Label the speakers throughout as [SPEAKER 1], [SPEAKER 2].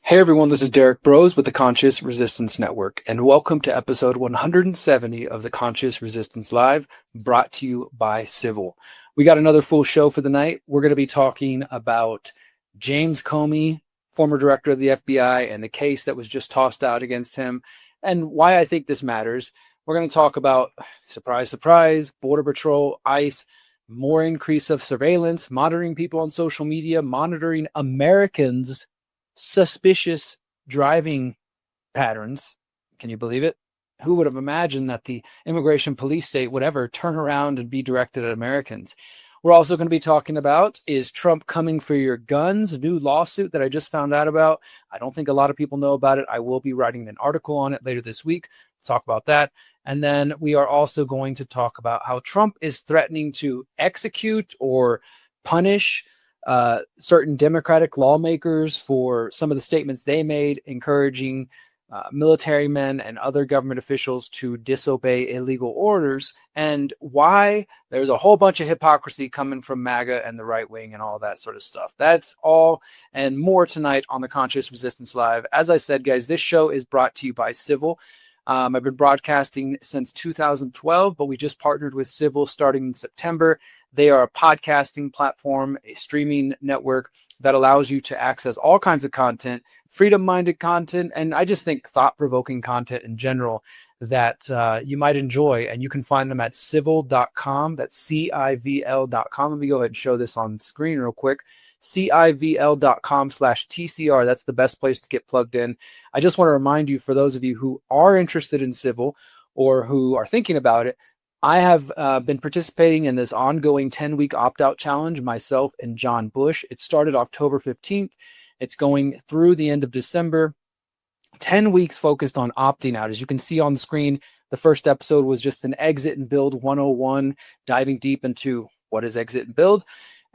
[SPEAKER 1] Hey everyone, this is Derrick Broze with the Conscious Resistance Network, and welcome to episode 170 of the Conscious Resistance Live, brought to you by Civil. We got another full show for the night. We're going to be talking about James Comey, former director of the FBI, and the case that was just tossed out against him, and why I think this matters. We're going to talk about, surprise, surprise, Border Patrol, ICE, more increase of surveillance, monitoring people on social media, monitoring Americans' suspicious driving patterns. Can you believe it? Who would have imagined that the immigration police state would ever turn around and be directed at Americans? We're also going to be talking about, is Trump coming for your guns? A new lawsuit that I just found out about. I don't think a lot of people know about it. I will be writing an article on it later this week. Talk about that. And then we are also going to talk about how Trump is threatening to execute or punish certain Democratic lawmakers for some of the statements they made, encouraging military men and other government officials to disobey illegal orders, and why there's a whole bunch of hypocrisy coming from MAGA and the right wing and all that sort of stuff. That's all and more tonight on the Conscious Resistance Live. As I said, guys, this show is brought to you by Civil. I've been broadcasting since 2012, but we just partnered with Civil starting in September. They are a podcasting platform, a streaming network that allows you to access all kinds of content, freedom-minded content, and I just think thought-provoking content in general that you might enjoy. And you can find them at civil.com. That's CIVL.com. Let me go ahead and show this on screen real quick. CIVL.com/TCR. That's the best place to get plugged in. I just want to remind you, for those of you who are interested in Civil or who are thinking about it, I have been participating in this ongoing 10-week opt-out challenge, myself and John Bush. It started October 15th. It's going through the end of December. 10 weeks focused on opting out. As you can see on the screen, the first episode was just an exit and build 101, diving deep into what is exit and build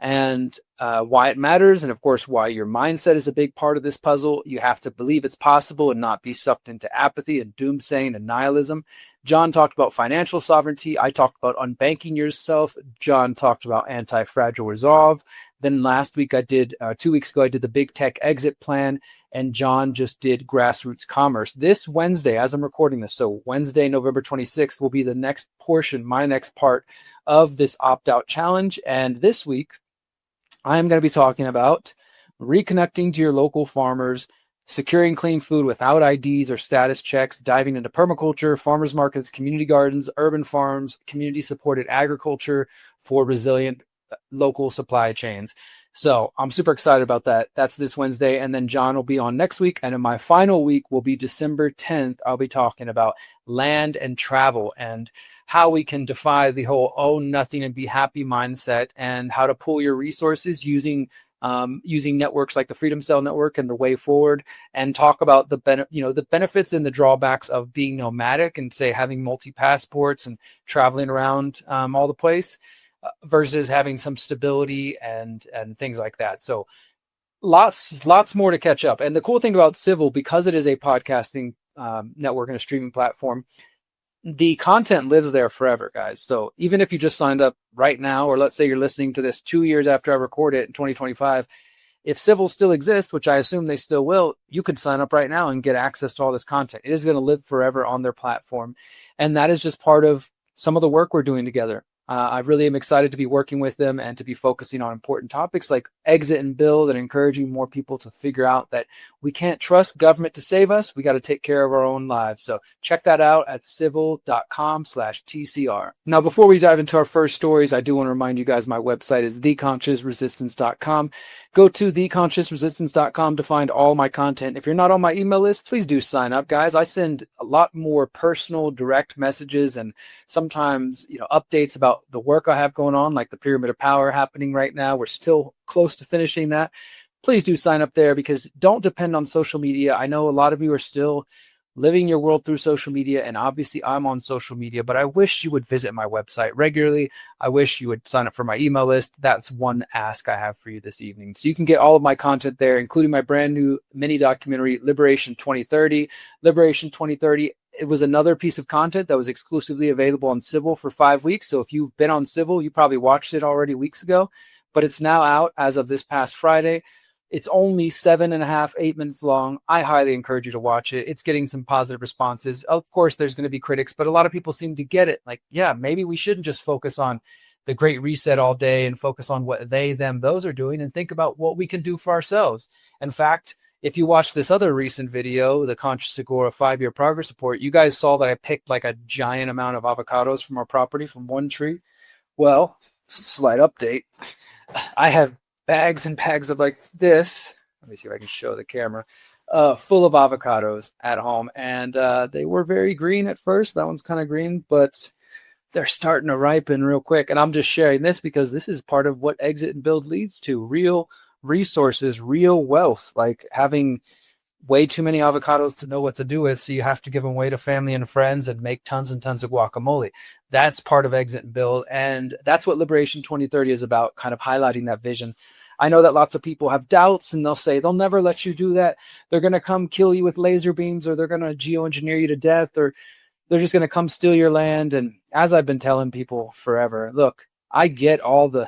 [SPEAKER 1] and why it matters, and of course why your mindset is a big part of this puzzle. You have to believe it's possible and not be sucked into apathy and doomsaying and nihilism. John talked about financial sovereignty. I talked about unbanking yourself. John talked about anti-fragile resolve. Then last week 2 weeks ago, I did the big tech exit plan, and John just did grassroots commerce. This Wednesday, as I'm recording this, so Wednesday, November 26th, will be the next portion, my next part of this opt-out challenge. And this week, I'm going to be talking about reconnecting to your local farmers, securing clean food without IDs or status checks, diving into permaculture, farmers markets, community gardens, urban farms, community-supported agriculture for resilient local supply chains. So I'm super excited about that. That's this Wednesday. And then John will be on next week. And in my final week will be December 10th. I'll be talking about land and travel and how we can defy the whole own nothing and be happy mindset, and how to pool your resources using networks like the Freedom Cell Network and the Way Forward, and talk about the benefits and the drawbacks of being nomadic and, say, having multi-passports and traveling around all the place versus having some stability and things like that. So lots more to catch up. And the cool thing about Civil, because it is a podcasting network and a streaming platform, the content lives there forever, guys. So even if you just signed up right now, or let's say you're listening to this 2 years after I record it in 2025, if Civil still exists, which I assume they still will, you could sign up right now and get access to all this content. It is going to live forever on their platform. And that is just part of some of the work we're doing together. I really am excited to be working with them and to be focusing on important topics like exit and build, and encouraging more people to figure out that we can't trust government to save us. We got to take care of our own lives. So check that out at civil.com/TCR. Now, before we dive into our first stories, I do want to remind you guys my website is theconsciousresistance.com. Go to theconsciousresistance.com to find all my content. If you're not on my email list, please do sign up, guys. I send a lot more personal, direct messages and sometimes, updates about the work I have going on, like the Pyramid of Power happening right now. We're still close to finishing that. Please do sign up there, because don't depend on social media. I know a lot of you are still living your world through social media, and obviously I'm on social media, but I wish you would visit my website regularly. I wish you would sign up for my email list. That's one ask I have for you this evening. So you can get all of my content there, including my brand new mini documentary, Liberation 2030. Liberation 2030, it was another piece of content that was exclusively available on Civil for 5 weeks. So if you've been on Civil, you probably watched it already weeks ago, but it's now out as of this past Friday. It's only 7.5, 8 minutes long. I highly encourage you to watch it. It's getting some positive responses. Of course, there's going to be critics, but a lot of people seem to get it. Like, yeah, maybe we shouldn't just focus on the Great Reset all day and focus on what they, them, those are doing, and think about what we can do for ourselves. In fact, if you watch this other recent video, the Conscious Agora 5-year progress report, you guys saw that I picked like a giant amount of avocados from our property from one tree. Well, slight update. I have bags and bags of like this. Let me see if I can show the camera. Full of avocados at home. And they were very green at first. That one's kind of green, but they're starting to ripen real quick. And I'm just sharing this because this is part of what Exit and Build leads to. Real resources, real wealth, like having way too many avocados to know what to do with. So you have to give them away to family and friends and make tons and tons of guacamole. That's part of Exit and Build. And that's what Liberation 2030 is about, kind of highlighting that vision. I know that lots of people have doubts and they'll say they'll never let you do that. They're going to come kill you with laser beams, or they're going to geoengineer you to death, or they're just going to come steal your land. And as I've been telling people forever, look, I get all the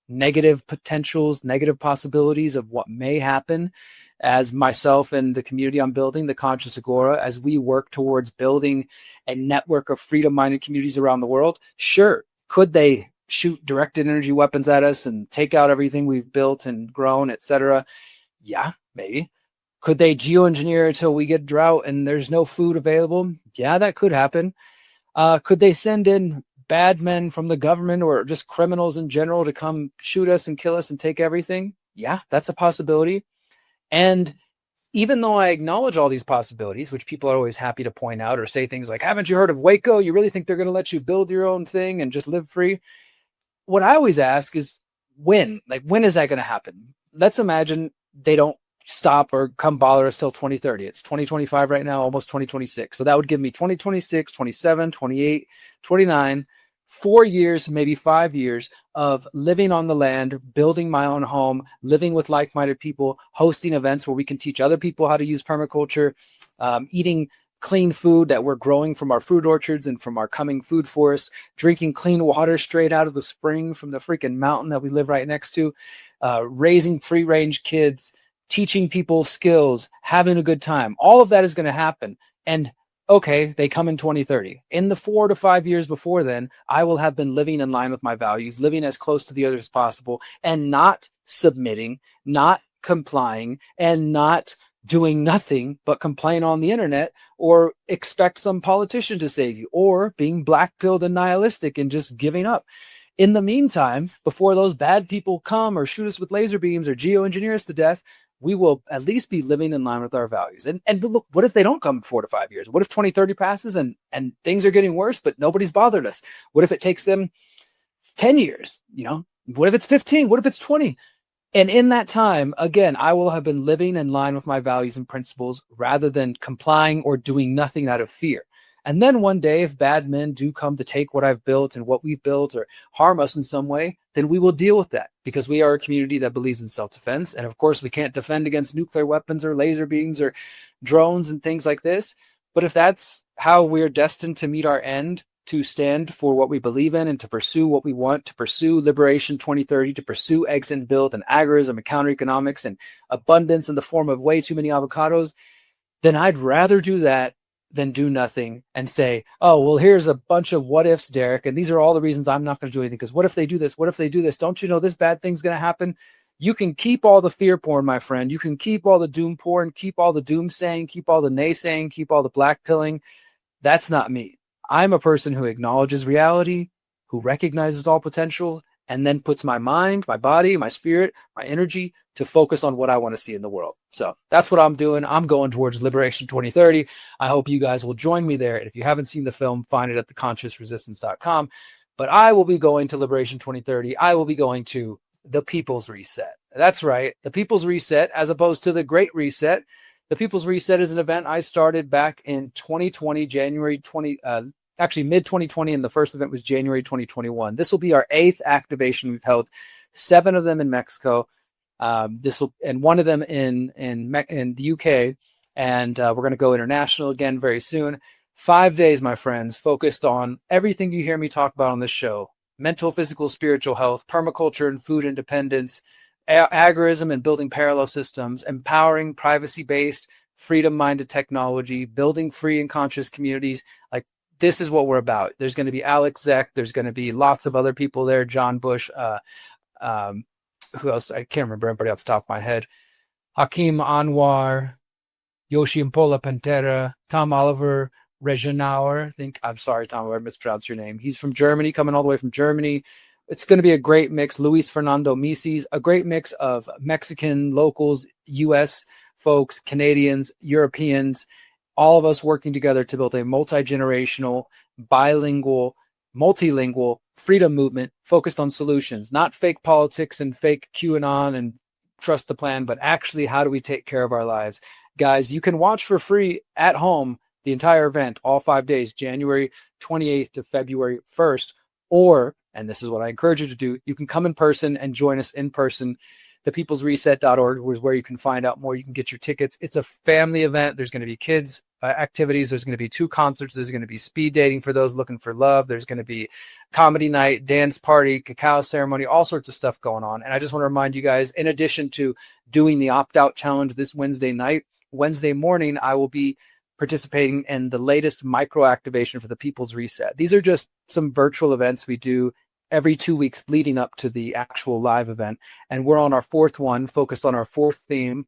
[SPEAKER 1] negative potentials, negative possibilities of what may happen as myself and the community I'm building, the Conscious Agora, as we work towards building a network of freedom-minded communities around the world. Sure, could they shoot directed energy weapons at us and take out everything we've built and grown, etc.? Yeah, maybe. Could they geoengineer until we get drought and there's no food available? Yeah, that could happen. Could they send in bad men from the government or just criminals in general to come shoot us and kill us and take everything? Yeah, that's a possibility. And even though I acknowledge all these possibilities, which people are always happy to point out or say things like, haven't you heard of Waco? You really think they're going to let you build your own thing and just live free? What I always ask is when? Like, when is that going to happen? Let's imagine they don't stop or come bother us till 2030. It's 2025 right now, almost 2026. So that would give me 2026, 27, 28, 29, 4 years, maybe 5 years of living on the land, building my own home, living with like-minded people, hosting events where we can teach other people how to use permaculture, eating clean food that we're growing from our fruit orchards and from our coming food forests, drinking clean water straight out of the spring from the freaking mountain that we live right next to, raising free-range kids, teaching people skills, having a good time. All of that is going to happen. And okay, they come in 2030. In the 4 to 5 years before then, I will have been living in line with my values, living as close to the others as possible, and not submitting, not complying, and not doing nothing but complain on the internet or expect some politician to save you, or being black-pilled and nihilistic and just giving up. In the meantime, before those bad people come or shoot us with laser beams or geoengineer us to death, we will at least be living in line with our values. And look, what if they don't come in 4 to 5 years? What if 2030 passes and things are getting worse, but nobody's bothered us? What if it takes them 10 years? You know, what if it's 15? What if it's 20? And in that time, again, I will have been living in line with my values and principles rather than complying or doing nothing out of fear. And then one day, if bad men do come to take what I've built and what we've built or harm us in some way, then we will deal with that, because we are a community that believes in self-defense. And of course, we can't defend against nuclear weapons or laser beams or drones and things like this. But if that's how we're destined to meet our end, to stand for what we believe in and to pursue what we want, to pursue Liberation 2030, to pursue Exit and Build and agorism and counter-economics and abundance in the form of way too many avocados, then I'd rather do that than do nothing and say, oh, well, here's a bunch of what ifs, Derrick, and these are all the reasons I'm not going to do anything, because what if they do this? What if they do this? Don't you know this bad thing's going to happen? You can keep all the fear porn, my friend. You can keep all the doom porn, keep all the doom saying, keep all the naysaying, keep all the black pilling. That's not me. I'm a person who acknowledges reality, who recognizes all potential, and then puts my mind, my body, my spirit, my energy to focus on what I want to see in the world. So that's what I'm doing. I'm going towards Liberation 2030. I hope you guys will join me there. And if you haven't seen the film, find it at theconsciousresistance.com. But I will be going to Liberation 2030. I will be going to the People's Reset. That's right. The People's Reset, as opposed to the Great Reset. The People's Reset is an event I started back in 2020, mid 2020, and the first event was January 2021. This will be our 8th activation. We've held 7 of them in Mexico, and one of them in the UK, and we're going to go international again very soon. 5 days, my friends, focused on everything you hear me talk about on this show: mental, physical, spiritual health, permaculture and food independence, agorism and building parallel systems, empowering privacy-based, freedom-minded technology, building free and conscious communities. Like, this is what we're about. There's going to be Alex Zek. There's going to be lots of other people there. John Bush. Who else? I can't remember everybody off the top of my head. Hakeem Anwar, Yoshimpola Pantera, Tom Oliver, Regenauer. I'm sorry, Tom, I mispronounced your name. He's from Germany, coming all the way from Germany. It's going to be a great mix. Luis Fernando Mises, a great mix of Mexican locals, U.S. folks, Canadians, Europeans, all of us working together to build a multi-generational, bilingual, multilingual freedom movement focused on solutions, not fake politics and fake QAnon and trust the plan, but actually how do we take care of our lives? Guys, you can watch for free at home the entire event, all 5 days, January 28th to February 1st, or, and this is what I encourage you to do, you can come in person and join us in person. thepeoplesreset.org is where you can find out more. You can get your tickets. It's a family event. There's going to be kids activities. There's going to be 2 concerts. There's going to be speed dating for those looking for love. There's going to be comedy night, dance party, cacao ceremony, all sorts of stuff going on. And I just want to remind you guys, in addition to doing the opt-out challenge this Wednesday night, Wednesday morning, I will be participating in the latest micro activation for the People's Reset. These are just some virtual events we do every 2 weeks leading up to the actual live event. And we're on our 4th one, focused on our 4th theme.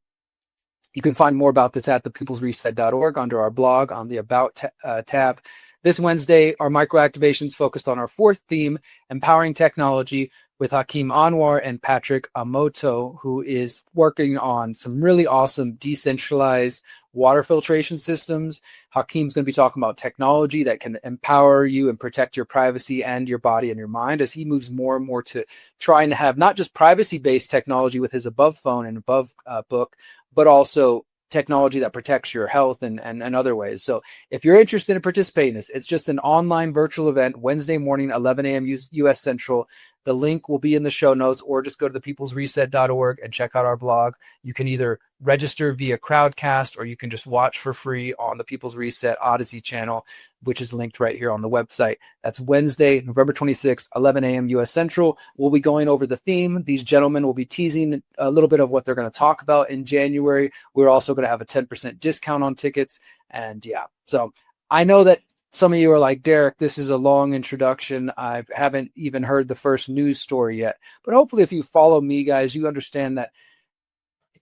[SPEAKER 1] You can find more about this at thepeoplesreset.org under our blog on the About tab. This Wednesday, our micro activations focused on our 4th theme, empowering technology, with Hakeem Anwar and Patrick Amoto, who is working on some really awesome decentralized water filtration systems. Hakeem's going to be talking about technology that can empower you and protect your privacy and your body and your mind as he moves more and more to trying to have not just privacy-based technology with his Above phone and Above book, but also technology that protects your health and other ways. So if you're interested in participating in this, it's just an online virtual event, Wednesday morning, 11 a.m. U.S. Central. The link will be in the show notes, or just go to thepeoplesreset.org and check out our blog. You can either register via Crowdcast, or you can just watch for free on the People's Reset Odyssey channel, which is linked right here on the website. That's Wednesday, November 26th, 11 a.m. U.S. Central. We'll be going over the theme. These gentlemen will be teasing a little bit of what they're going to talk about in January. We're also going to have a 10% discount on tickets. And yeah, so I know that some of you are like, Derrick, this is a long introduction. I haven't even heard the first news story yet. But hopefully if you follow me, guys, you understand that,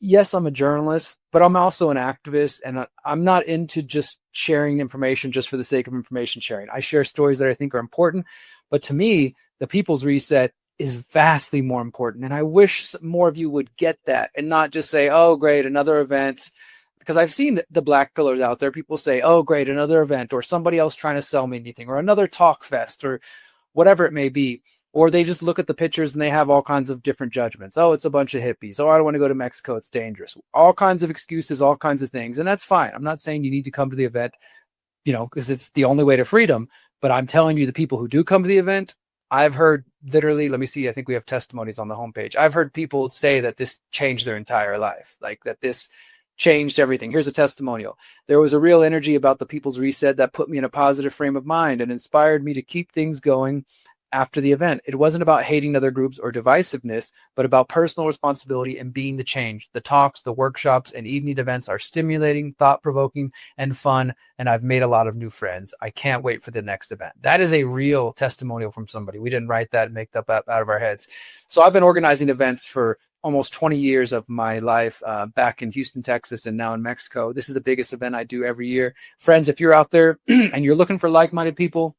[SPEAKER 1] yes, I'm a journalist, but I'm also an activist. And I'm not into just sharing information just for the sake of information sharing. I share stories that I think are important. But to me, the People's Reset is vastly more important. And I wish more of you would get that and not just say, oh, great, another event. Because I've seen the black pillars out there. People say, oh, great, another event, or somebody else trying to sell me anything, or another talk fest, or whatever it may be. Or they just look at the pictures and they have all kinds of different judgments. Oh, it's a bunch of hippies. Oh, I don't want to go to Mexico. It's dangerous. All kinds of excuses, all kinds of things. And that's fine. I'm not saying you need to come to the event, because it's the only way to freedom. But I'm telling you, the people who do come to the event, I've heard literally, let me see, I think we have testimonies on the homepage. I've heard people say that this changed their entire life, like that this changed everything. Here's a testimonial. There was a real energy about the People's Reset that put me in a positive frame of mind and inspired me to keep things going after the event. It wasn't about hating other groups or divisiveness, but about personal responsibility and being the change. The talks, the workshops, and evening events are stimulating, thought-provoking, and fun, and I've made a lot of new friends. I can't wait for the next event. That is a real testimonial from somebody. We didn't write that and make that up out of our heads. So I've been organizing events for almost 20 years of my life, back in Houston, Texas, and now in Mexico. This is the biggest event I do every year. Friends, if you're out there and you're looking for like-minded people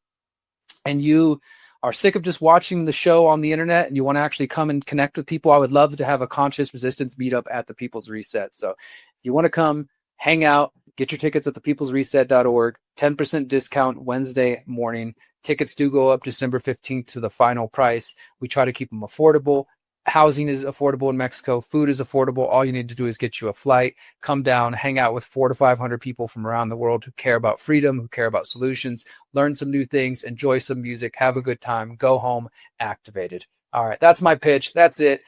[SPEAKER 1] and you are sick of just watching the show on the internet and you want to actually come and connect with people, I would love to have a conscious resistance meetup at the People's Reset. So if you want to come, hang out, get your tickets at thepeoplesreset.org, 10% discount Wednesday morning. Tickets do go up December 15th to the final price. We try to keep them affordable. Housing is affordable in Mexico. Food is affordable. All you need to do is get you a flight, come down, hang out with 400 to 500 people from around the world who care about freedom, who care about solutions, learn some new things, enjoy some music, have a good time, go home activated. All right, that's my pitch. That's it.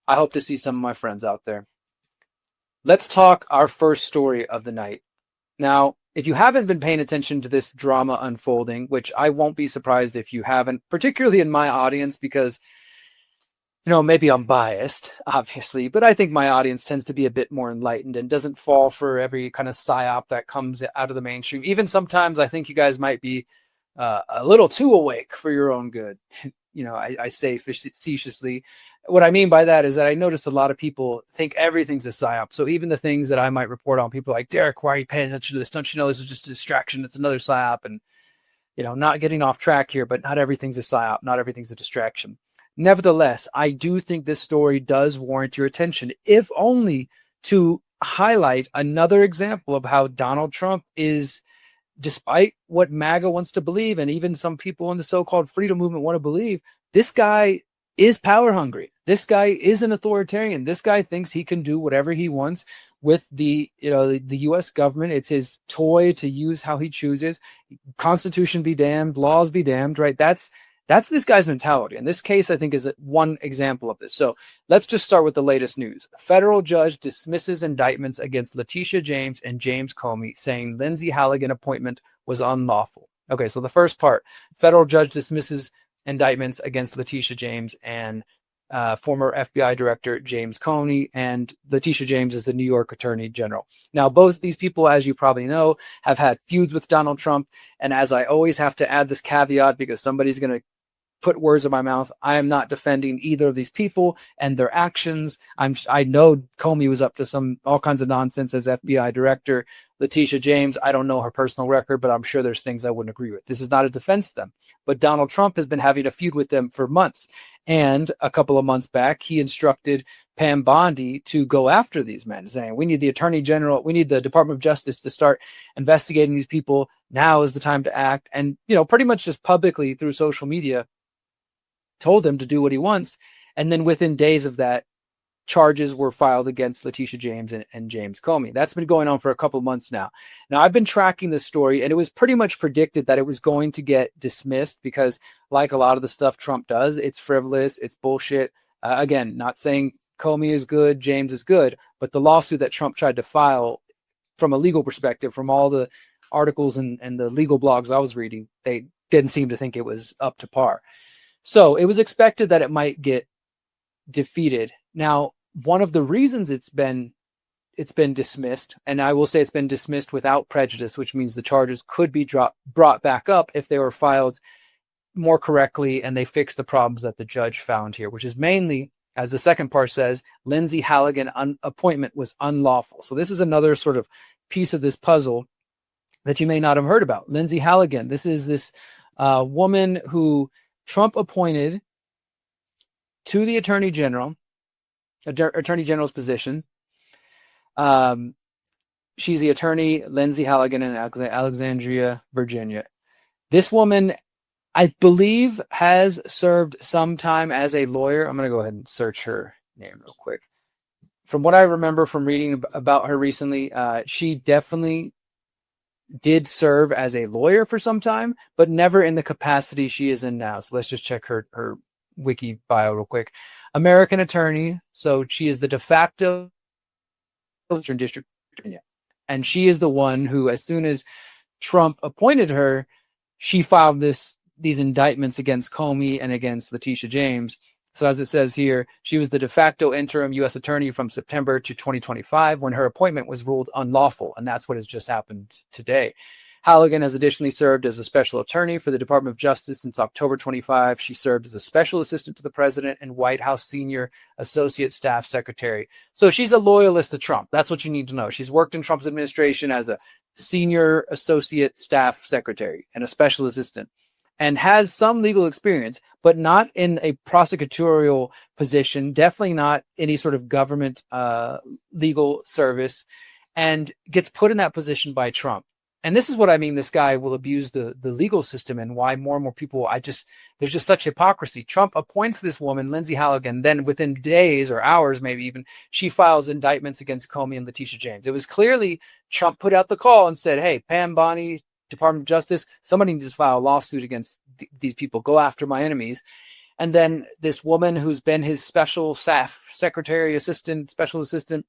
[SPEAKER 1] I hope to see some of my friends out there. Let's talk our first story of the night. Now, if you haven't been paying attention to this drama unfolding, which I won't be surprised if you haven't, particularly in my audience, because maybe I'm biased, obviously, but I think my audience tends to be a bit more enlightened and doesn't fall for every kind of psyop that comes out of the mainstream. Even sometimes I think you guys might be a little too awake for your own good. I say facetiously. What I mean by that is that I notice a lot of people think everything's a psyop. So even the things that I might report on, people are like, Derrick, why are you paying attention to this? Don't you know this is just a distraction? It's another psyop. And, not getting off track here, but not everything's a psyop. Not everything's a distraction. Nevertheless, I do think this story does warrant your attention, if only to highlight another example of how Donald Trump is, despite what MAGA wants to believe, and even some people in the so-called freedom movement want to believe, this guy is power hungry. This guy is an authoritarian. This guy thinks he can do whatever he wants with the U.S. government. It's his toy to use how he chooses. Constitution be damned, laws be damned, right? That's this guy's mentality. And this case, I think, is one example of this. So let's just start with the latest news. A federal judge dismisses indictments against Letitia James and James Comey, saying Lindsay Halligan appointment was unlawful. Okay, so the first part, federal judge dismisses indictments against Letitia James and former FBI Director James Comey, and Letitia James is the New York Attorney General. Now, both these people, as you probably know, have had feuds with Donald Trump. And as I always have to add this caveat, because somebody's going to put words in my mouth, I am not defending either of these people and their actions. I know Comey was up to all kinds of nonsense as FBI director. Letitia James, I don't know her personal record, but I'm sure there's things I wouldn't agree with. This is not a defense of them, but Donald Trump has been having a feud with them for months. And a couple of months back, he instructed Pam Bondi to go after these men, saying, we need the Attorney General, we need the Department of Justice to start investigating these people. Now is the time to act. And, pretty much just publicly through social media, told him to do what he wants. And then within days of that, charges were filed against Letitia James and James Comey. That's been going on for a couple of months now. Now, I've been tracking this story, and it was pretty much predicted that it was going to get dismissed because, like a lot of the stuff Trump does, it's frivolous, it's bullshit. Again, not saying Comey is good, James is good, but the lawsuit that Trump tried to file from a legal perspective, from all the articles and the legal blogs I was reading, they didn't seem to think it was up to par. So it was expected that it might get defeated. Now, one of the reasons it's been dismissed, and I will say it's been dismissed without prejudice, which means the charges could be brought back up if they were filed more correctly and they fixed the problems that the judge found here, which is mainly, as the second part says, Lindsay Halligan appointment was unlawful. So this is another sort of piece of this puzzle that you may not have heard about. Lindsay Halligan, this is this woman who Trump appointed to the Attorney General's position. She's the attorney, Lindsay Halligan, in Alexandria, Virginia. This woman, I believe, has served some time as a lawyer. I'm going to go ahead and search her name real quick. From what I remember from reading about her recently, she definitely did serve as a lawyer for some time, but never in the capacity she is in now. So let's just check her wiki bio real quick. American attorney. So she is the de facto Eastern District of Virginia. And she is the one who, as soon as Trump appointed her, she filed these indictments against Comey and against Letitia James. So as it says here, she was the de facto interim U.S. attorney from September to 2025 when her appointment was ruled unlawful. And that's what has just happened today. Halligan has additionally served as a special attorney for the Department of Justice since October 25. She served as a special assistant to the president and White House senior associate staff secretary. So she's a loyalist to Trump. That's what you need to know. She's worked in Trump's administration as a senior associate staff secretary and a special assistant, and has some legal experience, but not in a prosecutorial position, definitely not any sort of government legal service, and gets put in that position by Trump. And this is what I mean, this guy will abuse the legal system, and why more and more people, there's just such hypocrisy. Trump appoints this woman, Lindsay Halligan, then within days or hours, maybe even, she files indictments against Comey and Letitia James. It was clearly Trump put out the call and said, hey, Pam Bondi, Department of Justice, somebody needs to file a lawsuit against these people, go after my enemies. And then this woman who's been his special staff secretary, special assistant,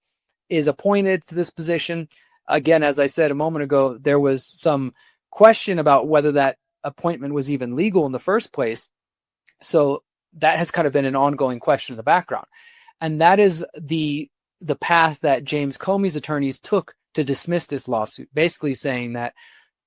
[SPEAKER 1] is appointed to this position. Again, as I said a moment ago, there was some question about whether that appointment was even legal in the first place. So that has kind of been an ongoing question in the background. And that is the path that James Comey's attorneys took to dismiss this lawsuit, basically saying that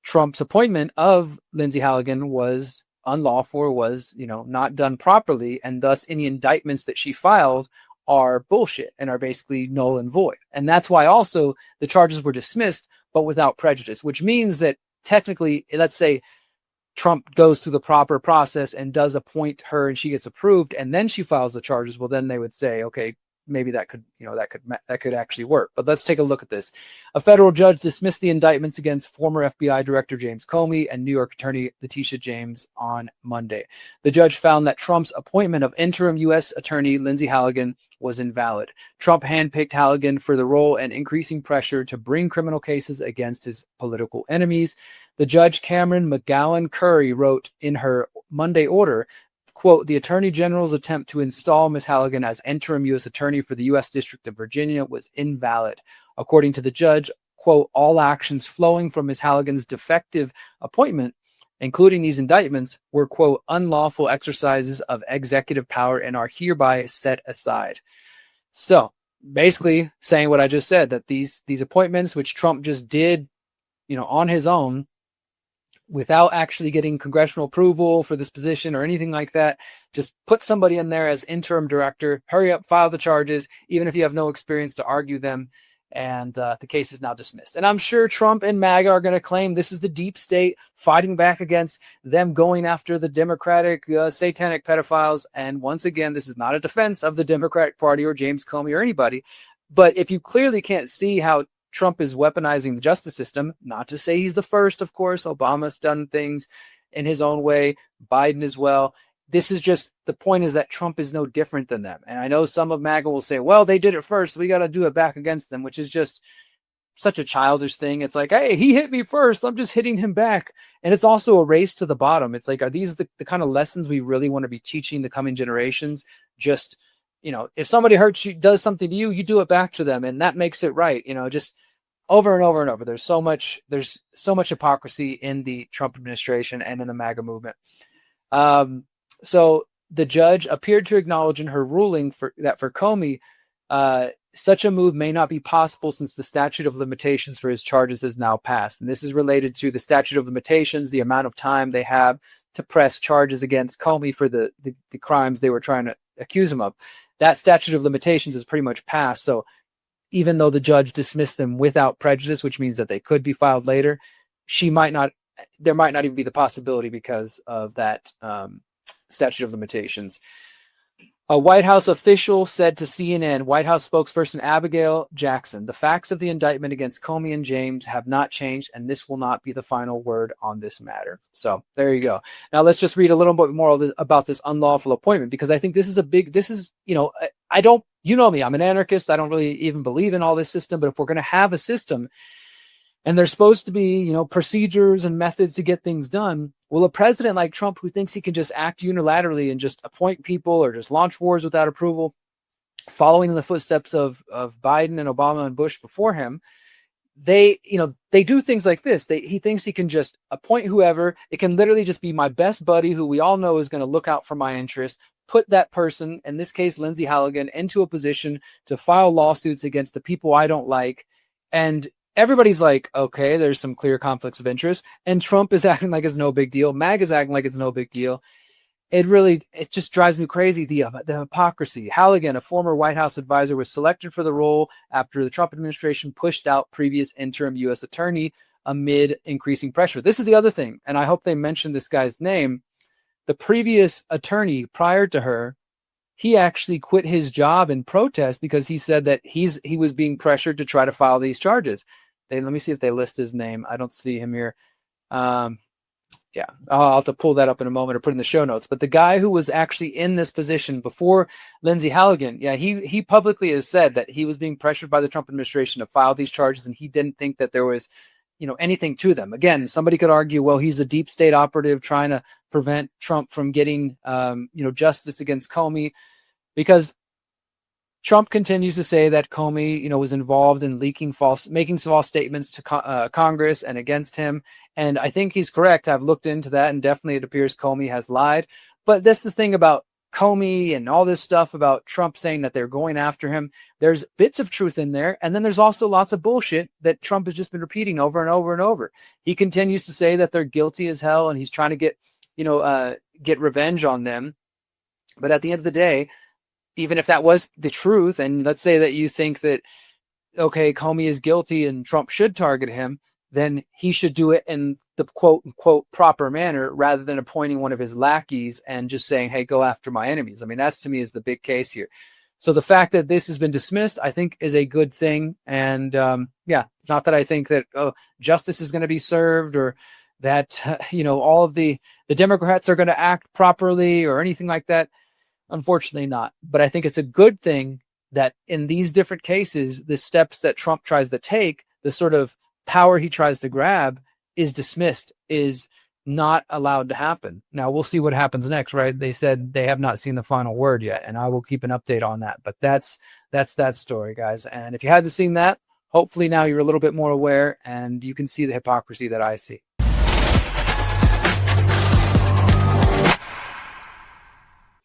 [SPEAKER 1] Trump's appointment of Lindsay Halligan was unlawful, was, not done properly, and thus any indictments that she filed are bullshit and are basically null and void. And that's why also the charges were dismissed, but without prejudice, which means that technically, let's say Trump goes through the proper process and does appoint her and she gets approved and then she files the charges. Well, then they would say, okay, maybe that could actually work. But let's take a look at this. A federal judge dismissed the indictments against former FBI Director James Comey and New York Attorney Letitia James on Monday. The judge found that Trump's appointment of interim U.S. Attorney Lindsay Halligan was invalid. Trump handpicked Halligan for the role and increasing pressure to bring criminal cases against his political enemies. The judge, Cameron McGowan Curry, wrote in her Monday order, quote, the Attorney General's attempt to install Ms. Halligan as interim U.S. Attorney for the U.S. District of Virginia was invalid. According to the judge, quote, all actions flowing from Ms. Halligan's defective appointment, including these indictments, were, quote, unlawful exercises of executive power and are hereby set aside. So basically saying what I just said, that these appointments, which Trump just did, on his own, without actually getting congressional approval for this position or anything like that, just put somebody in there as interim director, hurry up, file the charges, even if you have no experience to argue them. And the case is now dismissed. And I'm sure Trump and MAGA are going to claim this is the deep state fighting back against them going after the Democratic satanic pedophiles. And once again, this is not a defense of the Democratic Party or James Comey or anybody. But if you clearly can't see how Trump is weaponizing the justice system, not to say he's the first, of course. Obama's done things in his own way, Biden as well. This is just, the point is that Trump is no different than them. And I know some of MAGA will say, well, they did it first, we got to do it back against them, which is just such a childish thing. It's like, hey, he hit me first, I'm just hitting him back. And it's also a race to the bottom. It's like, are these the kind of lessons we really want to be teaching the coming generations? Just, if somebody hurts you, does something to you, you do it back to them, and that makes it right. Just over and over and over. There's so much hypocrisy in the Trump administration and in the MAGA movement. So the judge appeared to acknowledge in her ruling that for Comey, such a move may not be possible since the statute of limitations for his charges is now passed. And this is related to the statute of limitations, the amount of time they have to press charges against Comey for the crimes they were trying to accuse him of. That statute of limitations is pretty much passed. So even though the judge dismissed them without prejudice, which means that they could be filed later, there might not even be the possibility because of that statute of limitations. A White House official said to CNN, White House spokesperson Abigail Jackson, the facts of the indictment against Comey and James have not changed, and this will not be the final word on this matter. So there you go. Now let's just read a little bit more about this unlawful appointment, because I think this is I don't, me, I'm an anarchist. I don't really even believe in all this system, but if we're going to have a system and there's supposed to be, procedures and methods to get things done, will a president like Trump, who thinks he can just act unilaterally and just appoint people or just launch wars without approval, following in the footsteps of Biden and Obama and Bush before him, they do things like this. He thinks he can just appoint whoever. It can literally just be my best buddy who we all know is going to look out for my interest, put that person, in this case, Lindsay Halligan, into a position to file lawsuits against the people I don't like. And everybody's like, okay, there's some clear conflicts of interest. And Trump is acting like it's no big deal. MAGA is acting like it's no big deal. It just drives me crazy. The hypocrisy. Halligan, a former White House advisor, was selected for the role after the Trump administration pushed out previous interim U.S. attorney amid increasing pressure. This is the other thing. And I hope they mention this guy's name. The previous attorney prior to her, he actually quit his job in protest because he said that he was being pressured to try to file these charges. Let me see if they list his name. I don't see him here. I'll have to pull that up in a moment or put in the show notes. But the guy who was actually in this position before Lindsay Halligan, he publicly has said that he was being pressured by the Trump administration to file these charges, and he didn't think that there was anything to them. Again, somebody could argue, well, he's a deep state operative trying to prevent Trump from getting, justice against Comey, because Trump continues to say that Comey, was involved in making false statements to Congress and against him. And I think he's correct. I've looked into that, and definitely it appears Comey has lied. But that's the thing about Comey and all this stuff about Trump saying that they're going after him. There's bits of truth in there. And then there's also lots of bullshit that Trump has just been repeating over and over and over. He continues to say that they're guilty as hell and he's trying to get revenge on them. But at the end of the day, even if that was the truth, and let's say that you think that, okay, Comey is guilty and Trump should target him, then he should do it in the quote unquote proper manner rather than appointing one of his lackeys and just saying, hey, go after my enemies. I mean, that's to me is the big case here. So the fact that this has been dismissed, I think is a good thing. And not that I think that justice is going to be served or that, all of the Democrats are going to act properly or anything like that. Unfortunately not. But I think it's a good thing that in these different cases, the steps that Trump tries to take, the sort of power he tries to grab is dismissed, is not allowed to happen. Now we'll see what happens next, right? They said they have not seen the final word yet, and I will keep an update on that. But that's that story, guys. And if you hadn't seen that, hopefully now you're a little bit more aware and you can see the hypocrisy that I see.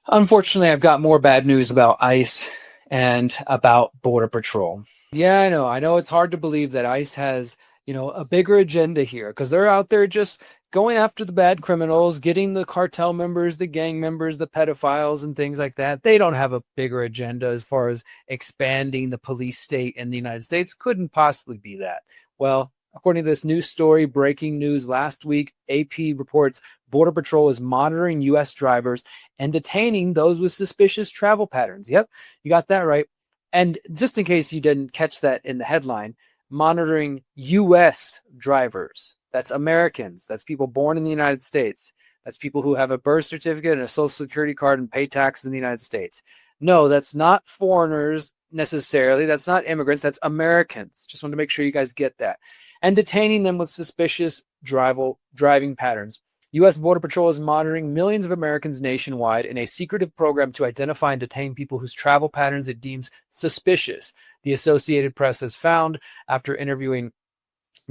[SPEAKER 1] Unfortunately, I've got more bad news about ICE and about Border Patrol. Yeah, I know it's hard to believe that ICE has, a bigger agenda here because they're out there just going after the bad criminals, getting the cartel members, the gang members, the pedophiles and things like that. They don't have a bigger agenda as far as expanding the police state in the United States. Couldn't possibly be that. Well, according to this news story, breaking news last week, AP reports Border Patrol is monitoring U.S. drivers and detaining those with suspicious travel patterns. Yep, you got that right. And just in case you didn't catch that in the headline, monitoring U.S. drivers. That's Americans. That's people born in the United States. That's people who have a birth certificate and a social security card and pay taxes in the United States. No, that's not foreigners necessarily. That's not immigrants. That's Americans. Just want to make sure you guys get that. And detaining them with suspicious driving patterns. U.S. Border Patrol is monitoring millions of Americans nationwide in a secretive program to identify and detain people whose travel patterns it deems suspicious, the Associated Press has found after interviewing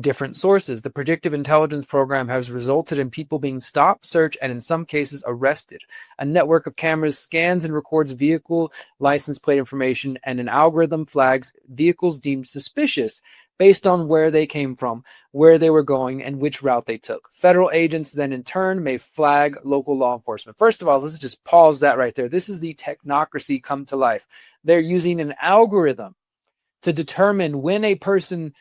[SPEAKER 1] different sources. The predictive intelligence program has resulted in people being stopped, searched, and in some cases arrested. A network of cameras scans and records vehicle license plate information, and an algorithm flags vehicles deemed suspicious based on where they came from, where they were going, and which route they took. Federal agents then in turn may flag local law enforcement. First of all, let's just pause that right there. This is the technocracy come to life. They're using an algorithm to determine when a person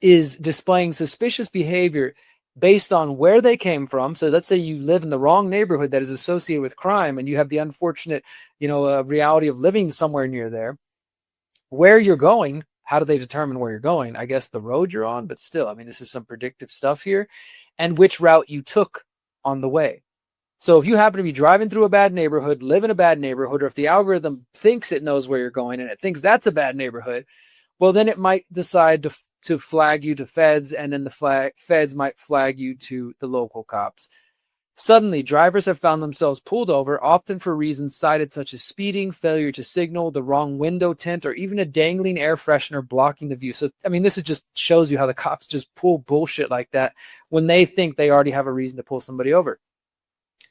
[SPEAKER 1] is displaying suspicious behavior based on where they came from. So let's say you live in the wrong neighborhood that is associated with crime and you have the unfortunate, reality of living somewhere near there. Where you're going, how do they determine where you're going? I guess the road you're on, but still, this is some predictive stuff here. And which route you took on the way. So if you happen to be driving through a bad neighborhood, live in a bad neighborhood, or if the algorithm thinks it knows where you're going and it thinks that's a bad neighborhood, well, then it might decide to flag you to feds, and then the feds might flag you to the local cops. Suddenly, drivers have found themselves pulled over, often for reasons cited such as speeding, failure to signal, the wrong window tint, or even a dangling air freshener blocking the view. So, this just shows you how the cops just pull bullshit like that when they think they already have a reason to pull somebody over.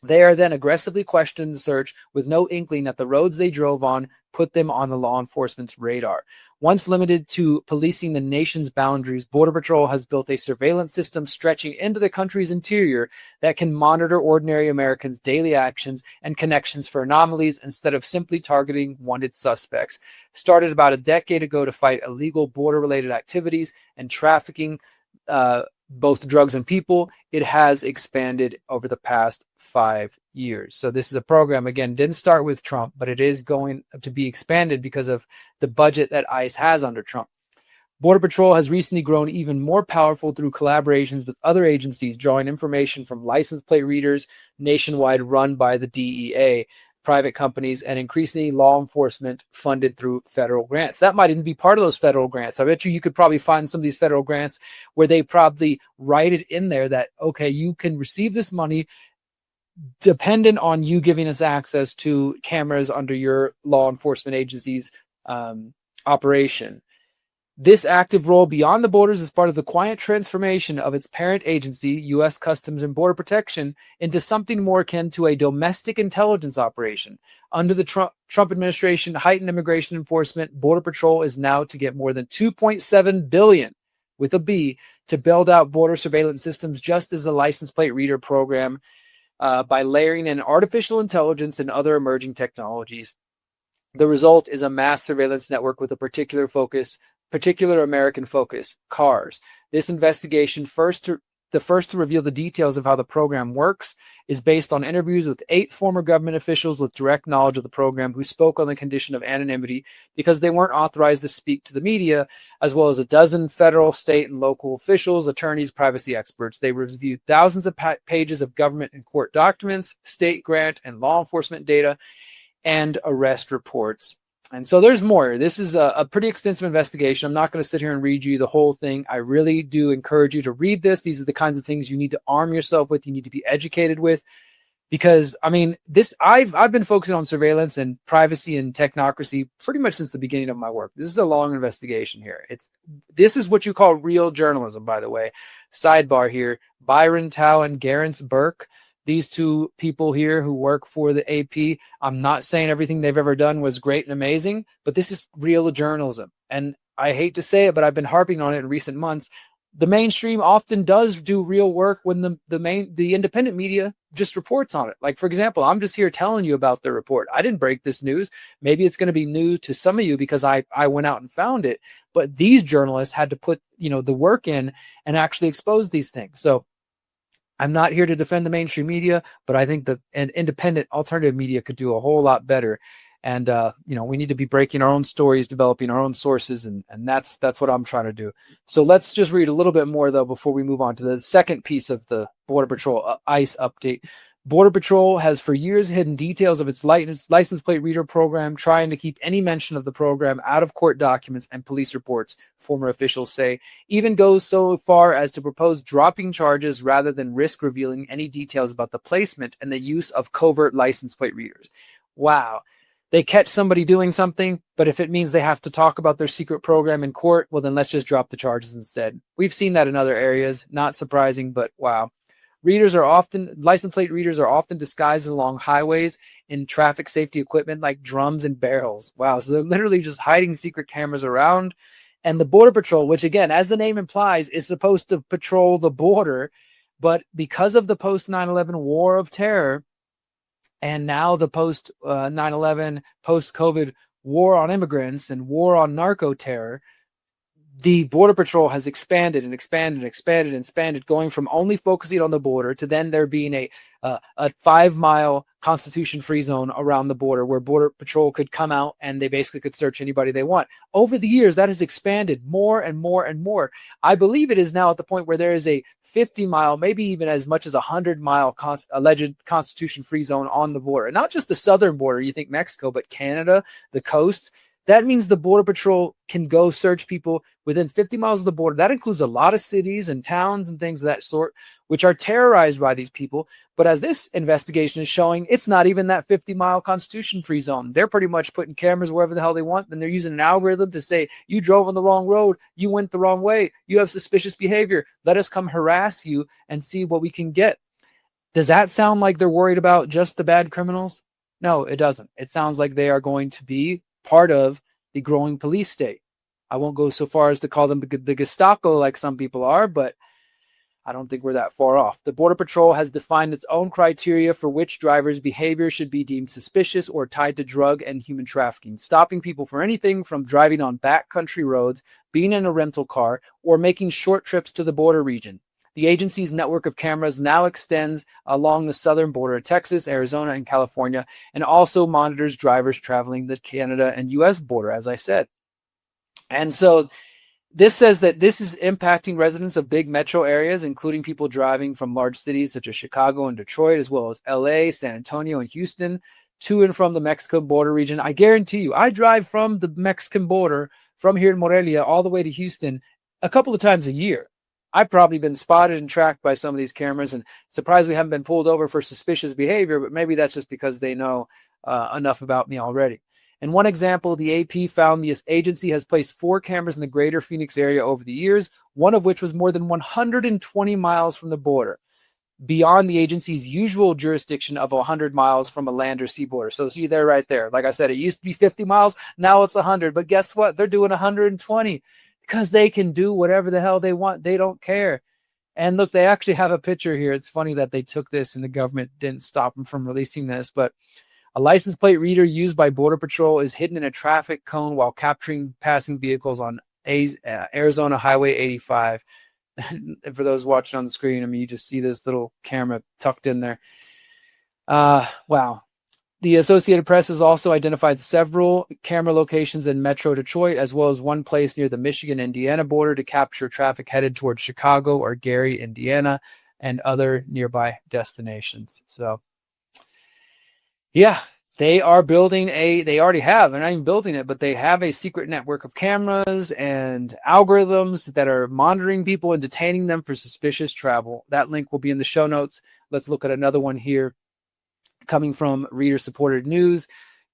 [SPEAKER 1] They are then aggressively questioned and searched with no inkling that the roads they drove on put them on the law enforcement's radar. Once limited to policing the nation's boundaries, Border Patrol has built a surveillance system stretching into the country's interior that can monitor ordinary Americans' daily actions and connections for anomalies instead of simply targeting wanted suspects. Started about a decade ago to fight illegal border-related activities and trafficking, both drugs and people, it has expanded over the past 5 years. So this is a program, again, didn't start with Trump, but it is going to be expanded because of the budget that ICE has under Trump. Border Patrol has recently grown even more powerful through collaborations with other agencies, drawing information from license plate readers nationwide run by the DEA, private companies, and increasingly law enforcement funded through federal grants. That might even be part of those federal grants. I bet you could probably find some of these federal grants where they probably write it in there that, okay, you can receive this money dependent on you giving us access to cameras under your law enforcement agency's operation. This active role beyond the borders is part of the quiet transformation of its parent agency, U.S. Customs and Border Protection, into something more akin to a domestic intelligence operation. Under the Trump administration, heightened immigration enforcement, Border Patrol is now to get more than $2.7 billion, with a B, to build out border surveillance systems, just as the license plate reader program, by layering in artificial intelligence and other emerging technologies. The result is a mass surveillance network with a particular American focus: cars. This investigation, the first to reveal the details of how the program works, is based on interviews with 8 former government officials with direct knowledge of the program who spoke on the condition of anonymity because they weren't authorized to speak to the media, as well as a dozen federal, state, and local officials, attorneys, privacy experts. They reviewed thousands of pages of government and court documents, state grant and law enforcement data, and arrest reports. And so there's more. This is a pretty extensive investigation. I'm not going to sit here and read you the whole thing. I really do encourage you to read this. These are the kinds of things you need to arm yourself with. You need to be educated with, because I mean, I've been focusing on surveillance and privacy and technocracy pretty much since the beginning of my work. This is a long investigation here. This is what you call real journalism, by the way. Sidebar here: Byron Tao and Garance Burke. These 2 people here who work for the AP, I'm not saying everything they've ever done was great and amazing, but this is real journalism. And I hate to say it, but I've been harping on it in recent months. The mainstream often does do real work when the independent media just reports on it. Like, for example, I'm just here telling you about the report. I didn't break this news. Maybe it's going to be new to some of you because I went out and found it. But these journalists had to put, the work in and actually expose these things. So I'm not here to defend the mainstream media, but I think an independent alternative media could do a whole lot better. And, we need to be breaking our own stories, developing our own sources. And that's what I'm trying to do. So let's just read a little bit more, though, before we move on to the second piece of the Border Patrol ICE update. Border Patrol has for years hidden details of its license plate reader program, trying to keep any mention of the program out of court documents and police reports, former officials say. Even goes so far as to propose dropping charges rather than risk revealing any details about the placement and the use of covert license plate readers. Wow. They catch somebody doing something, but if it means they have to talk about their secret program in court, well, then let's just drop the charges instead. We've seen that in other areas. Not surprising, but wow. License plate readers are often disguised along highways in traffic safety equipment like drums and barrels. Wow. So they're literally just hiding secret cameras around. And the Border Patrol, which again, as the name implies, is supposed to patrol the border. But because of the post 9/11 war of terror, and now the post 9/11, post COVID war on immigrants and war on narco terror, the Border Patrol has expanded, going from only focusing on the border to then there being a 5-mile Constitution-free zone around the border where Border Patrol could come out and they basically could search anybody they want. Over the years, that has expanded more and more and more. I believe it is now at the point where there is a 50-mile, maybe even as much as 100-mile alleged Constitution-free zone on the border. And not just the southern border, you think Mexico, but Canada, the coast. That means the Border Patrol can go search people within 50 miles of the border. That includes a lot of cities and towns and things of that sort, which are terrorized by these people. But as this investigation is showing, it's not even that 50-mile Constitution-free zone. They're pretty much putting cameras wherever the hell they want, and they're using an algorithm to say, you drove on the wrong road, you went the wrong way, you have suspicious behavior, let us come harass you and see what we can get. Does that sound like they're worried about just the bad criminals? No, it doesn't. It sounds like they are going to be part of the growing police state. I won't go so far as to call them the Gestapo like some people are, but I don't think we're that far off. The Border Patrol has defined its own criteria for which drivers' behavior should be deemed suspicious or tied to drug and human trafficking, stopping people for anything from driving on backcountry roads, being in a rental car, or making short trips to the border region. The agency's network of cameras now extends along the southern border of Texas, Arizona, and California, and also monitors drivers traveling the Canada and U.S. border, as I said. And so this says that this is impacting residents of big metro areas, including people driving from large cities such as Chicago and Detroit, as well as L.A., San Antonio, and Houston, to and from the Mexican border region. I guarantee you, I drive from the Mexican border, from here in Morelia, all the way to Houston a couple of times a year. I've probably been spotted and tracked by some of these cameras, and surprised we haven't been pulled over for suspicious behavior, but maybe that's just because they know enough about me already. In one example, the AP found the agency has placed 4 cameras in the greater Phoenix area over the years, one of which was more than 120 miles from the border, beyond the agency's usual jurisdiction of 100 miles from a land or sea border. So see there, right there. Like I said, it used to be 50 miles. Now it's 100. But guess what? They're doing 120 because they can do whatever the hell they want. They don't care. And look, they actually have a picture here. It's funny that they took this and the government didn't stop them from releasing this. But a license plate reader used by Border Patrol is hidden in a traffic cone while capturing passing vehicles on Arizona Highway 85. For those watching on the screen, I mean, you just see this little camera tucked in there. Wow. The Associated Press has also identified several camera locations in Metro Detroit, as well as one place near the Michigan-Indiana border to capture traffic headed towards Chicago or Gary, Indiana, and other nearby destinations. So, yeah. They are building they already have, they're not even building it, but they have a secret network of cameras and algorithms that are monitoring people and detaining them for suspicious travel. That link will be in the show notes. Let's look at another one here coming from reader-supported news.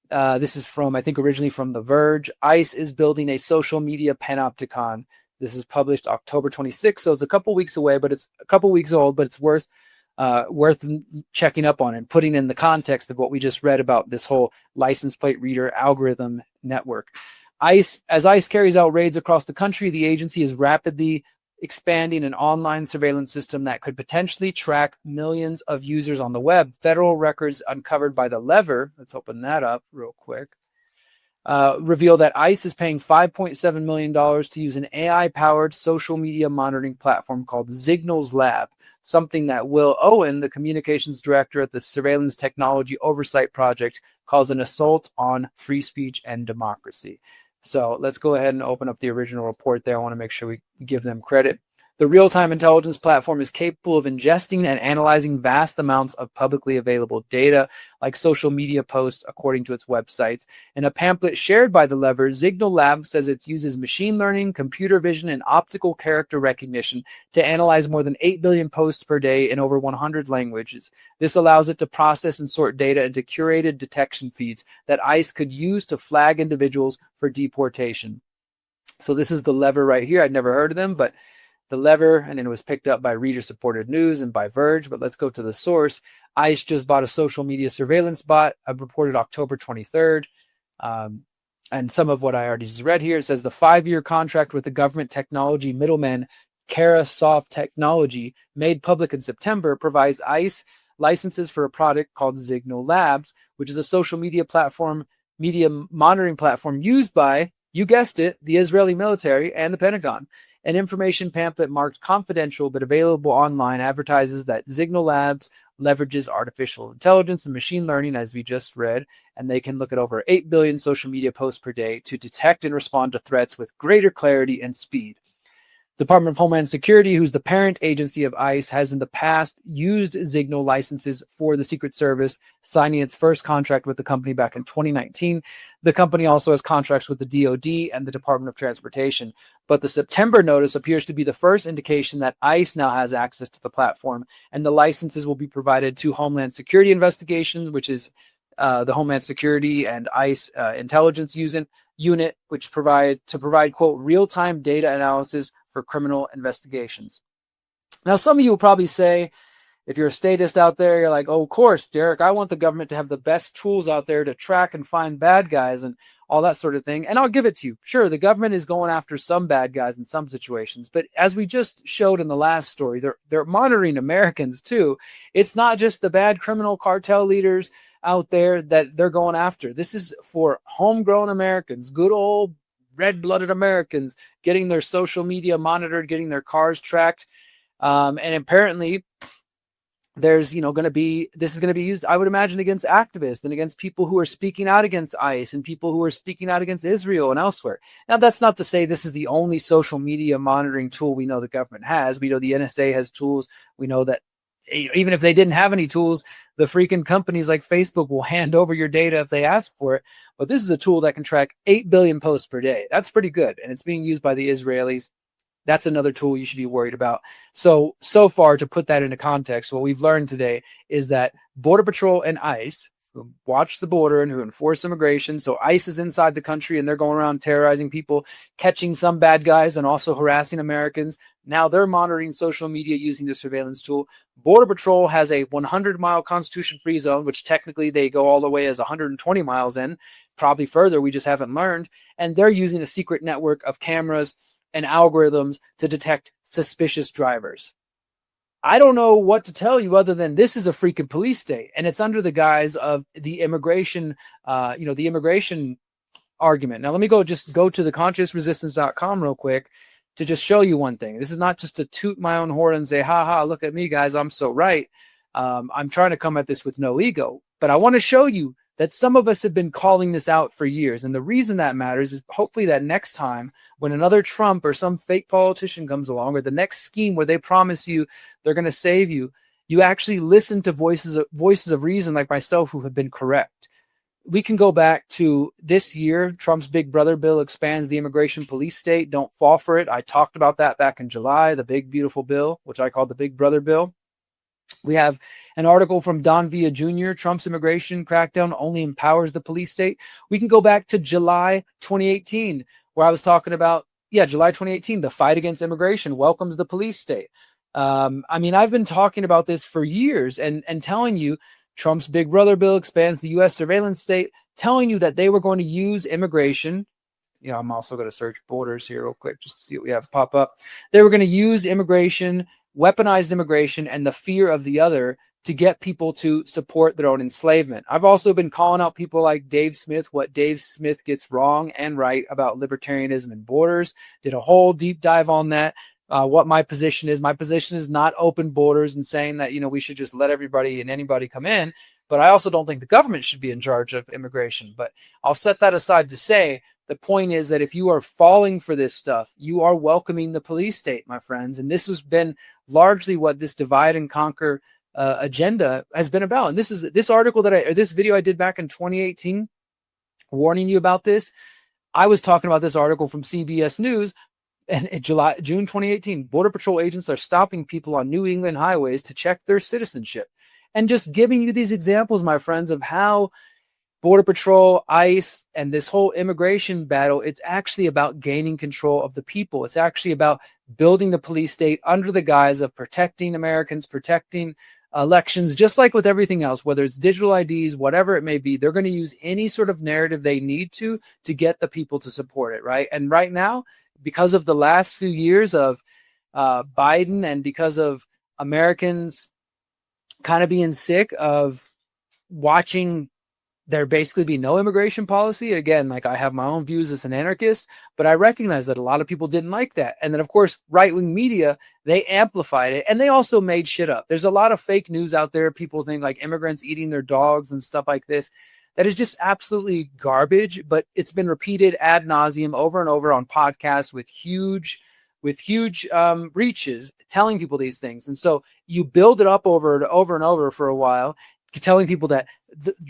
[SPEAKER 1] This is from, I think, originally from The Verge. ICE is building a social media panopticon. This is published October 26th, so it's a couple weeks away, but it's a couple weeks old, but it's worth checking up on and putting in the context of what we just read about this whole license plate reader algorithm network. As ICE carries out raids across the country, the agency is rapidly expanding an online surveillance system that could potentially track millions of users on the web. Federal records uncovered by The Lever, let's open that up real quick, reveal that ICE is paying $5.7 million to use an AI-powered social media monitoring platform called Signals Lab, something that Will Owen, the communications director at the Surveillance Technology Oversight Project, calls an assault on free speech and democracy. So let's go ahead and open up the original report there. I want to make sure we give them credit. The real-time intelligence platform is capable of ingesting and analyzing vast amounts of publicly available data, like social media posts, according to its websites. In a pamphlet shared by The Lever, Signal Lab says it uses machine learning, computer vision, and optical character recognition to analyze more than 8 billion posts per day in over 100 languages. This allows it to process and sort data into curated detection feeds that ICE could use to flag individuals for deportation. So this is The Lever right here. I'd never heard of them, but The Lever, and it was picked up by reader-supported news and by Verge, but let's go to the source. ICE just bought a social media surveillance bot, reported October 23rd. And some of what I already just read here, it says the 5-year contract with the government technology middleman Carasoft Technology, made public in September, provides ICE licenses for a product called Signal Labs, which is a social media monitoring platform used by, you guessed it, the Israeli military and the Pentagon. An information pamphlet marked confidential but available online advertises that Signal Labs leverages artificial intelligence and machine learning, as we just read, and they can look at over 8 billion social media posts per day to detect and respond to threats with greater clarity and speed. Department of Homeland Security, who's the parent agency of ICE, has in the past used Signal licenses for the Secret Service, signing its first contract with the company back in 2019. The company also has contracts with the DoD and the Department of Transportation. But the September notice appears to be the first indication that ICE now has access to the platform, and the licenses will be provided to Homeland Security Investigations, which is the Homeland Security and ICE intelligence unit, which provide, quote, real-time data analysis for criminal investigations. Now, some of you will probably say, if you're a statist out there, you're like, oh, of course, Derrick, I want the government to have the best tools out there to track and find bad guys and all that sort of thing. And I'll give it to you. Sure, the government is going after some bad guys in some situations, but as we just showed in the last story, they're monitoring Americans too. It's not just the bad criminal cartel leaders out there that they're going after. This is for homegrown Americans, good old red-blooded Americans, getting their social media monitored, getting their cars tracked. And apparently there's, this is going to be used, I would imagine, against activists and against people who are speaking out against ICE and people who are speaking out against Israel and elsewhere. Now, that's not to say this is the only social media monitoring tool we know the government has. We know the NSA has tools. We know that even if they didn't have any tools, the freaking companies like Facebook will hand over your data if they ask for it. But this is a tool that can track 8 billion posts per day. That's pretty good. And it's being used by the Israelis. That's another tool you should be worried about. So far, to put that into context, what we've learned today is that Border Patrol and ICE who watch the border and who enforce immigration. So ICE is inside the country and they're going around terrorizing people, catching some bad guys and also harassing Americans. Now they're monitoring social media using the surveillance tool. Border Patrol has a 100-mile Constitution-free zone, which technically they go all the way as 120 miles in, probably further. We just haven't learned. And they're using a secret network of cameras and algorithms to detect suspicious drivers. I don't know what to tell you other than this is a freaking police state, and it's under the guise of the immigration, the immigration argument. Now, let me go to the consciousresistance.com real quick to just show you one thing. This is not just to toot my own horn and say, ha ha, look at me, guys, I'm so right. I'm trying to come at this with no ego, but I want to show you that some of us have been calling this out for years. And the reason that matters is hopefully that next time when another Trump or some fake politician comes along, or the next scheme where they promise you they're going to save you, you actually listen to voices of reason like myself who have been correct. We can go back to this year. Trump's Big Brother bill expands the immigration police state. Don't fall for it. I talked about that back in July, the big, beautiful bill, which I called the Big Brother bill. We have an article from Don Villa Jr., Trump's immigration crackdown only empowers the police state. We can go back to July 2018, where I was talking about, July 2018, the fight against immigration welcomes the police state. I've been talking about this for years and telling you Trump's Big Brother bill expands the U.S. surveillance state, telling you that they were going to use immigration. I'm also going to search borders here real quick just to see what we have pop up. They were going to use immigration, weaponized immigration, and the fear of the other to get people to support their own enslavement. I've also been calling out people like Dave Smith, what Dave Smith gets wrong and right about libertarianism and borders. Did a whole deep dive on that. What my position is. My position is not open borders and saying that, we should just let everybody and anybody come in. But I also don't think the government should be in charge of immigration. But I'll set that aside to say the point is that if you are falling for this stuff, you are welcoming the police state, my friends. And this has been largely what this divide and conquer agenda has been about. And this article this video I did back in 2018, warning you about this. I was talking about this article from CBS News. And in June 2018, Border Patrol agents are stopping people on New England highways to check their citizenship. And just giving you these examples, my friends, of how Border Patrol, ICE, and this whole immigration battle, it's actually about gaining control of the people. It's actually about building the police state under the guise of protecting Americans, protecting elections, just like with everything else, whether it's digital IDs, whatever it may be. They're going to use any sort of narrative they need to get the people to support it, right? And right now, because of the last few years of Biden and because of Americans kind of being sick of watching there basically be no immigration policy. Again, like I have my own views as an anarchist, but I recognize that a lot of people didn't like that. And then, of course, right-wing media, they amplified it and they also made shit up. There's a lot of fake news out there. People think like immigrants eating their dogs and stuff like this. That is just absolutely garbage, but it's been repeated ad nauseum over and over on podcasts with huge reaches telling people these things. And so you build it up over and over for a while, telling people that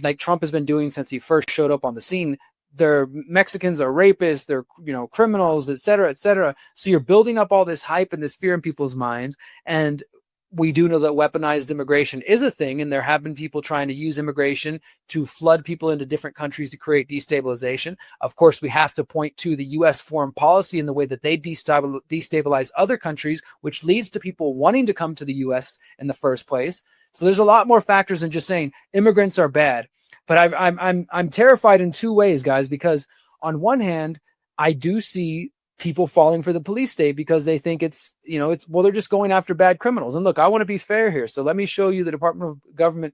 [SPEAKER 1] like Trump has been doing since he first showed up on the scene. They're Mexicans are rapists, they're criminals, et cetera, et cetera. So you're building up all this hype and this fear in people's minds. And we do know that weaponized immigration is a thing, and there have been people trying to use immigration to flood people into different countries to create destabilization. Of course, we have to point to the U.S. foreign policy and the way that they destabilize other countries, which leads to people wanting to come to the U.S. in the first place. So there's a lot more factors than just saying immigrants are bad. But I'm terrified in two ways, guys, because on one hand, I do see people falling for the police state because they think it's they're just going after bad criminals. And look, I want to be fair here. So let me show you the Department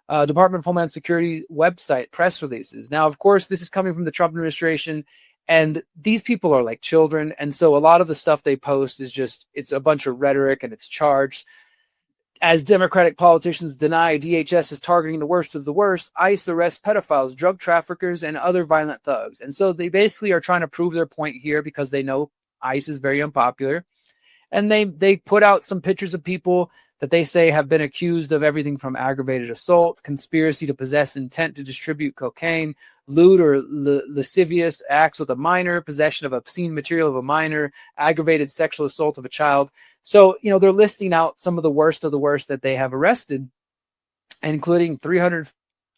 [SPEAKER 1] of Homeland Security website press releases. Now, of course, this is coming from the Trump administration, and these people are like children. And so a lot of the stuff they post is it's a bunch of rhetoric and it's charged. As Democratic politicians deny DHS is targeting the worst of the worst, ICE arrests pedophiles, drug traffickers, and other violent thugs. And so they basically are trying to prove their point here because they know ICE is very unpopular. And they put out some pictures of people that they say have been accused of everything from aggravated assault, conspiracy to possess, intent to distribute cocaine, lewd or lascivious acts with a minor, possession of obscene material of a minor, aggravated sexual assault of a child. So, they're listing out some of the worst that they have arrested, including 300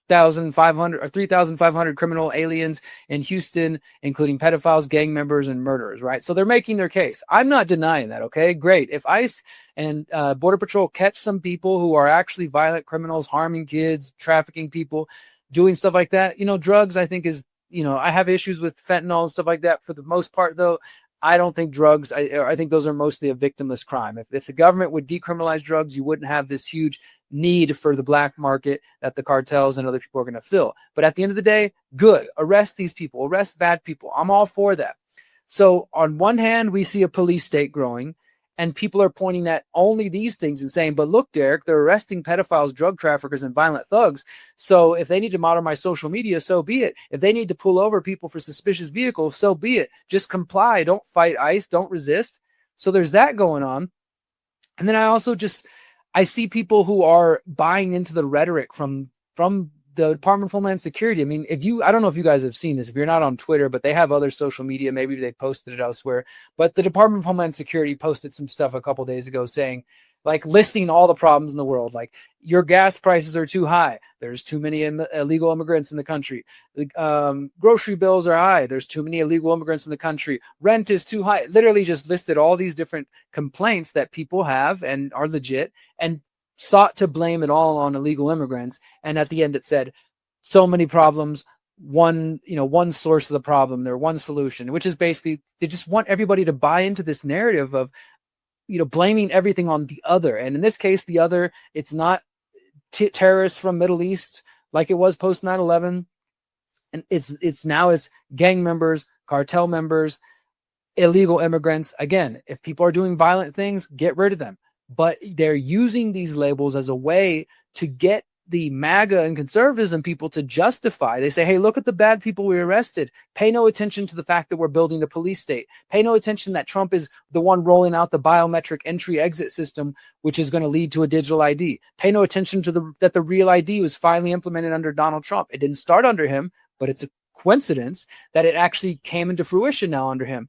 [SPEAKER 1] 3,500 or 3,500 criminal aliens in Houston, including pedophiles, gang members, and murderers, right? So they're making their case. I'm not denying that, okay? Great. If ICE and Border Patrol catch some people who are actually violent criminals, harming kids, trafficking people, doing stuff like that, drugs, I think is, I have issues with fentanyl and stuff like that. For the most part, though, I don't think drugs, I think those are mostly a victimless crime. If the government would decriminalize drugs, you wouldn't have this huge need for the black market that the cartels and other people are going to fill. But at the end of the day, good. Arrest these people. Arrest bad people. I'm all for that. So on one hand, we see a police state growing, and people are pointing at only these things and saying, but look, Derrick, they're arresting pedophiles, drug traffickers, and violent thugs. So if they need to monitor my social media, so be it. If they need to pull over people for suspicious vehicles, so be it. Just comply. Don't fight ICE. Don't resist. So there's that going on. And then I see people who are buying into the rhetoric from the Department of Homeland Security. I mean, I don't know if you guys have seen this, if you're not on Twitter, but they have other social media, maybe they posted it elsewhere, but the Department of Homeland Security posted some stuff a couple days ago saying, like, listing all the problems in the world, like your gas prices are too high. There's too many illegal immigrants in the country. Grocery bills are high. There's too many illegal immigrants in the country. Rent is too high. Literally just listed all these different complaints that people have and are legit, and sought to blame it all on illegal immigrants. And at the end, it said, so many problems, one source of the problem, they're one solution, which is basically, they just want everybody to buy into this narrative of, blaming everything on the other. And in this case, the other, it's not terrorists from Middle East like it was post 9/11. And it's gang members, cartel members, illegal immigrants. Again, if people are doing violent things, get rid of them. But they're using these labels as a way to get the MAGA and conservatism people to justify. They say, hey, look at the bad people we arrested. Pay no attention to the fact that we're building a police state. Pay no attention that Trump is the one rolling out the biometric entry-exit system, which is going to lead to a digital ID. Pay no attention to that the real ID was finally implemented under Donald Trump. It didn't start under him, but it's a coincidence that it actually came into fruition now under him.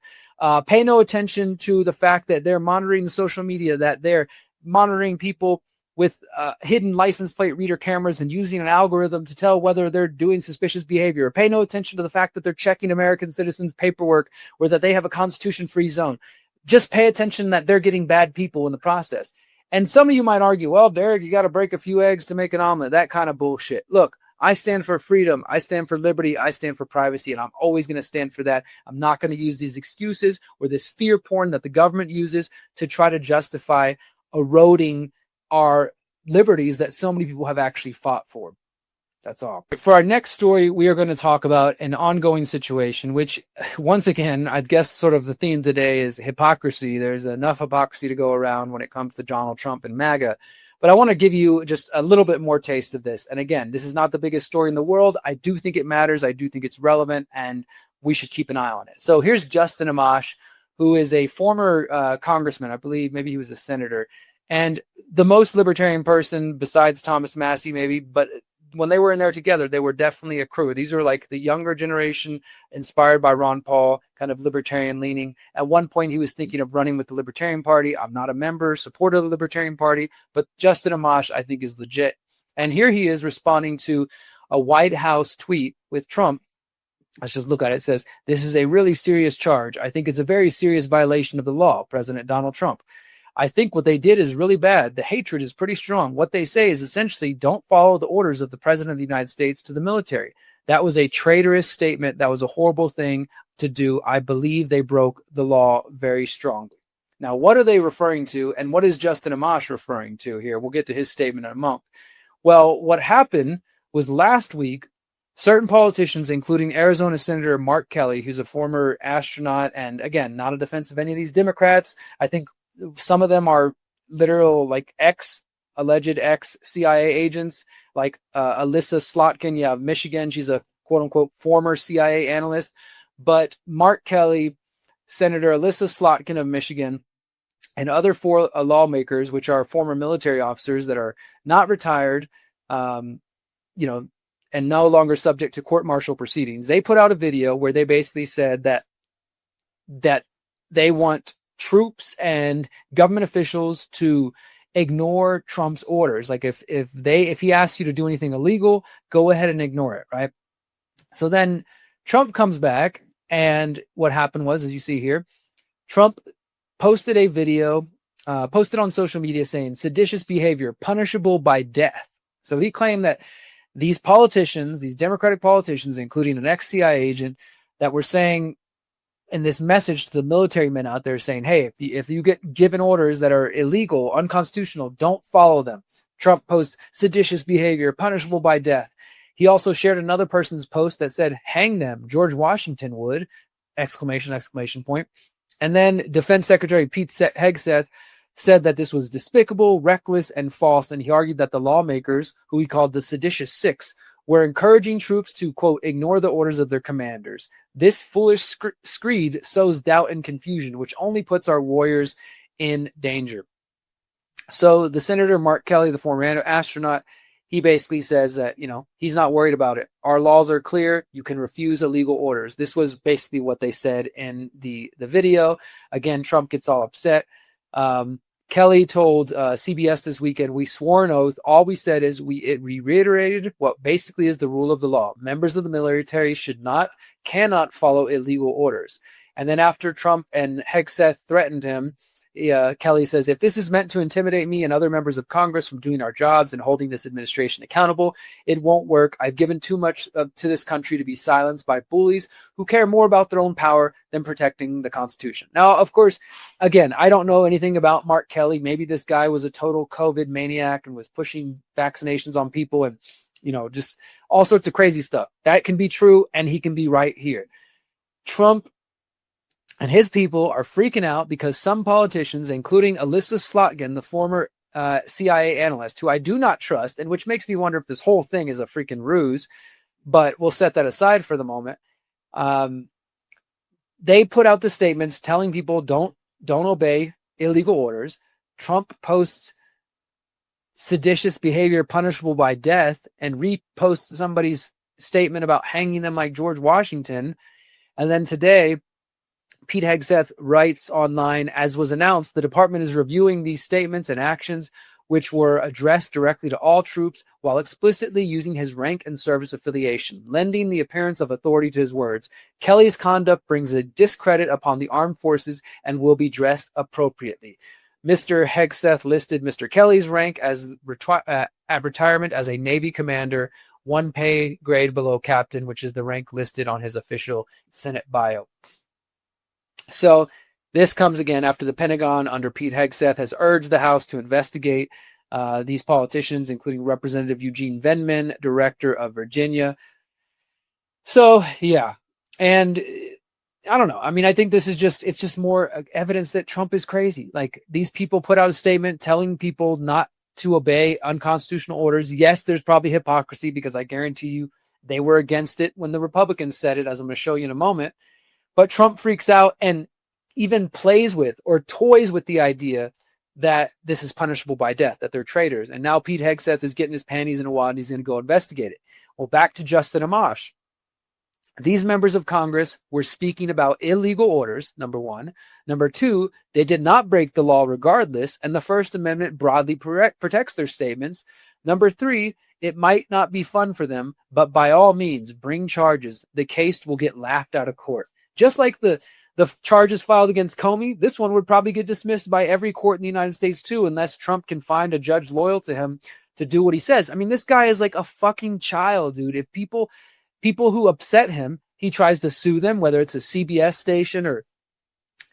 [SPEAKER 1] Pay no attention to the fact that they're monitoring the social media, that they're monitoring people with hidden license plate reader cameras and using an algorithm to tell whether they're doing suspicious behavior. Pay no attention to the fact that they're checking American citizens' paperwork or that they have a constitution-free zone. Just pay attention that they're getting bad people in the process. And some of you might argue, well, Derrick, you got to break a few eggs to make an omelet. That kind of bullshit. Look, I stand for freedom. I stand for liberty. I stand for privacy, and I'm always going to stand for that. I'm not going to use these excuses or this fear porn that the government uses to try to justify eroding our liberties that so many people have actually fought for. That's all. For our next story, we are going to talk about an ongoing situation, which, once again, I guess sort of the theme today is hypocrisy. There's enough hypocrisy to go around when it comes to Donald Trump and MAGA. But I want to give you just a little bit more taste of this. And again, this is not the biggest story in the world. I do think it matters. I do think it's relevant, and we should keep an eye on it. So here's Justin Amash, who is a former congressman. I believe maybe he was a senator, and the most libertarian person besides Thomas Massey, maybe. But when they were in there together, they were definitely a crew. These are like the younger generation, inspired by Ron Paul, kind of libertarian leaning. At one point, he was thinking of running with the Libertarian Party. I'm not a member, supporter of the Libertarian Party, but Justin Amash, I think, is legit. And here he is responding to a White House tweet with Trump. Let's just look at it. It says, "This is a really serious charge. I think it's a very serious violation of the law, President Donald Trump. I think what they did is really bad. The hatred is pretty strong. What they say is essentially don't follow the orders of the President of the United States to the military. That was a traitorous statement. That was a horrible thing to do. I believe they broke the law very strongly." Now, what are they referring to, and what is Justin Amash referring to here? We'll get to his statement in a moment. Well, what happened was last week, certain politicians, including Arizona Senator Mark Kelly, who's a former astronaut, and again, not a defense of any of these Democrats. I think some of them are literal, like alleged ex-CIA agents, like Alyssa Slotkin, of Michigan. She's a quote-unquote former CIA analyst. But Mark Kelly, Senator Alyssa Slotkin of Michigan, and other four lawmakers, which are former military officers that are not retired, and no longer subject to court-martial proceedings. They put out a video where they basically said that they want troops and government officials to ignore Trump's orders. Like if he asks you to do anything illegal, go ahead and ignore it, right? So then Trump comes back, and what happened was, as you see here, Trump posted a video, posted on social media saying seditious behavior punishable by death. So he claimed that these politicians, these Democratic politicians, including an ex-CIA agent, that were saying in this message to the military men out there saying, hey, if you get given orders that are illegal, unconstitutional, don't follow them. Trump posts seditious behavior punishable by death. He also shared another person's post that said, hang them, George Washington would, exclamation point. And then Defense Secretary Pete Hegseth said that this was despicable, reckless, and false, and he argued that the lawmakers, who he called the seditious six, were encouraging troops to, quote, ignore the orders of their commanders. This foolish screed sows doubt and confusion, which only puts our warriors in danger. So the Senator Mark Kelly, the former astronaut, he basically says that, he's not worried about it. Our laws are clear. You can refuse illegal orders. This was basically what they said in the video. Again, Trump gets all upset. Kelly told CBS this weekend, we swore an oath. All we said is we reiterated what basically is the rule of the law. Members of the military cannot follow illegal orders. And then after Trump and Hegseth threatened him, Kelly says, if this is meant to intimidate me and other members of Congress from doing our jobs and holding this administration accountable, it won't work. I've given too much to this country to be silenced by bullies who care more about their own power than protecting the Constitution. Now, of course, again, I don't know anything about Mark Kelly. Maybe this guy was a total COVID maniac and was pushing vaccinations on people and, just all sorts of crazy stuff. That can be true, and he can be right here. Trump and his people are freaking out because some politicians, including Alyssa Slotkin, the former CIA analyst, who I do not trust, and which makes me wonder if this whole thing is a freaking ruse, but we'll set that aside for the moment. They put out the statements telling people don't obey illegal orders. Trump posts seditious behavior punishable by death and reposts somebody's statement about hanging them like George Washington. And then today, Pete Hegseth writes online, as was announced, the department is reviewing these statements and actions which were addressed directly to all troops while explicitly using his rank and service affiliation, lending the appearance of authority to his words. Kelly's conduct brings a discredit upon the armed forces and will be dressed appropriately. Mr. Hegseth listed Mr. Kelly's rank as at retirement as a Navy commander, one pay grade below captain, which is the rank listed on his official Senate bio. So this comes again after the Pentagon under Pete Hegseth has urged the House to investigate these politicians, including Representative Eugene Vindman, director of Virginia. So, yeah. And I don't know. I mean, I think it's just more evidence that Trump is crazy. Like, these people put out a statement telling people not to obey unconstitutional orders. Yes, there's probably hypocrisy because I guarantee you they were against it when the Republicans said it, as I'm going to show you in a moment. But Trump freaks out and even plays with or toys with the idea that this is punishable by death, that they're traitors. And now Pete Hegseth is getting his panties in a wad and he's going to go investigate it. Well, back to Justin Amash. These members of Congress were speaking about illegal orders, number one. Number two, they did not break the law regardless, and the First Amendment broadly protects their statements. Number three, it might not be fun for them, but by all means, bring charges. The case will get laughed out of court. Just like the charges filed against Comey, this one would probably get dismissed by every court in the United States too, unless Trump can find a judge loyal to him to do what he says. I mean, this guy is like a fucking child, dude. If people who upset him, he tries to sue them, whether it's a CBS station or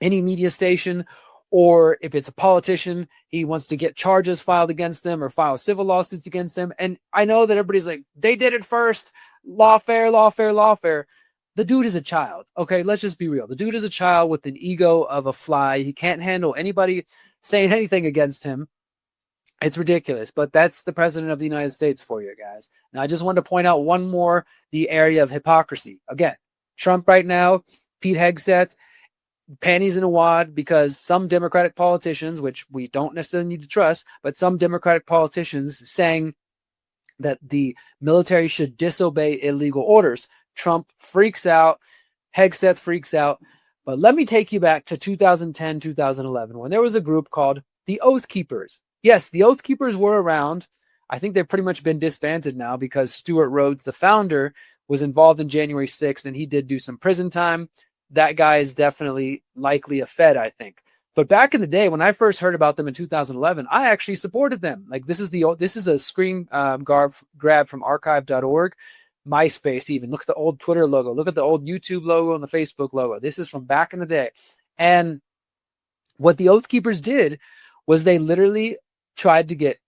[SPEAKER 1] any media station, or if it's a politician, he wants to get charges filed against them or file civil lawsuits against them. And I know that everybody's like, they did it first. Lawfare, lawfare, lawfare. The dude is a child. Okay, let's just be real. The dude is a child with an ego of a fly. He can't handle anybody saying anything against him. It's ridiculous, but that's the president of the United States for you guys. Now, I just wanted to point out one more, the area of hypocrisy. Again, Trump right now, Pete Hegseth, panties in a wad because some Democratic politicians, which we don't necessarily need to trust, but some Democratic politicians saying that the military should disobey illegal orders. Trump freaks out. Hegseth freaks out. But let me take you back to 2010, 2011, when there was a group called the Oath Keepers. yes, the Oath Keepers were around. I think they've pretty much been disbanded now because Stuart Rhodes, the founder, was involved in January 6th, and he did do some prison time. That guy is definitely likely a Fed, I think. But back in the day, when I first heard about them in 2011, I actually supported them. Like this is a screen grab from archive.org, MySpace even. Look at the old Twitter logo. Look at the old YouTube logo and the Facebook logo. This is from back in the day. And what the Oath Keepers did was they literally tried to get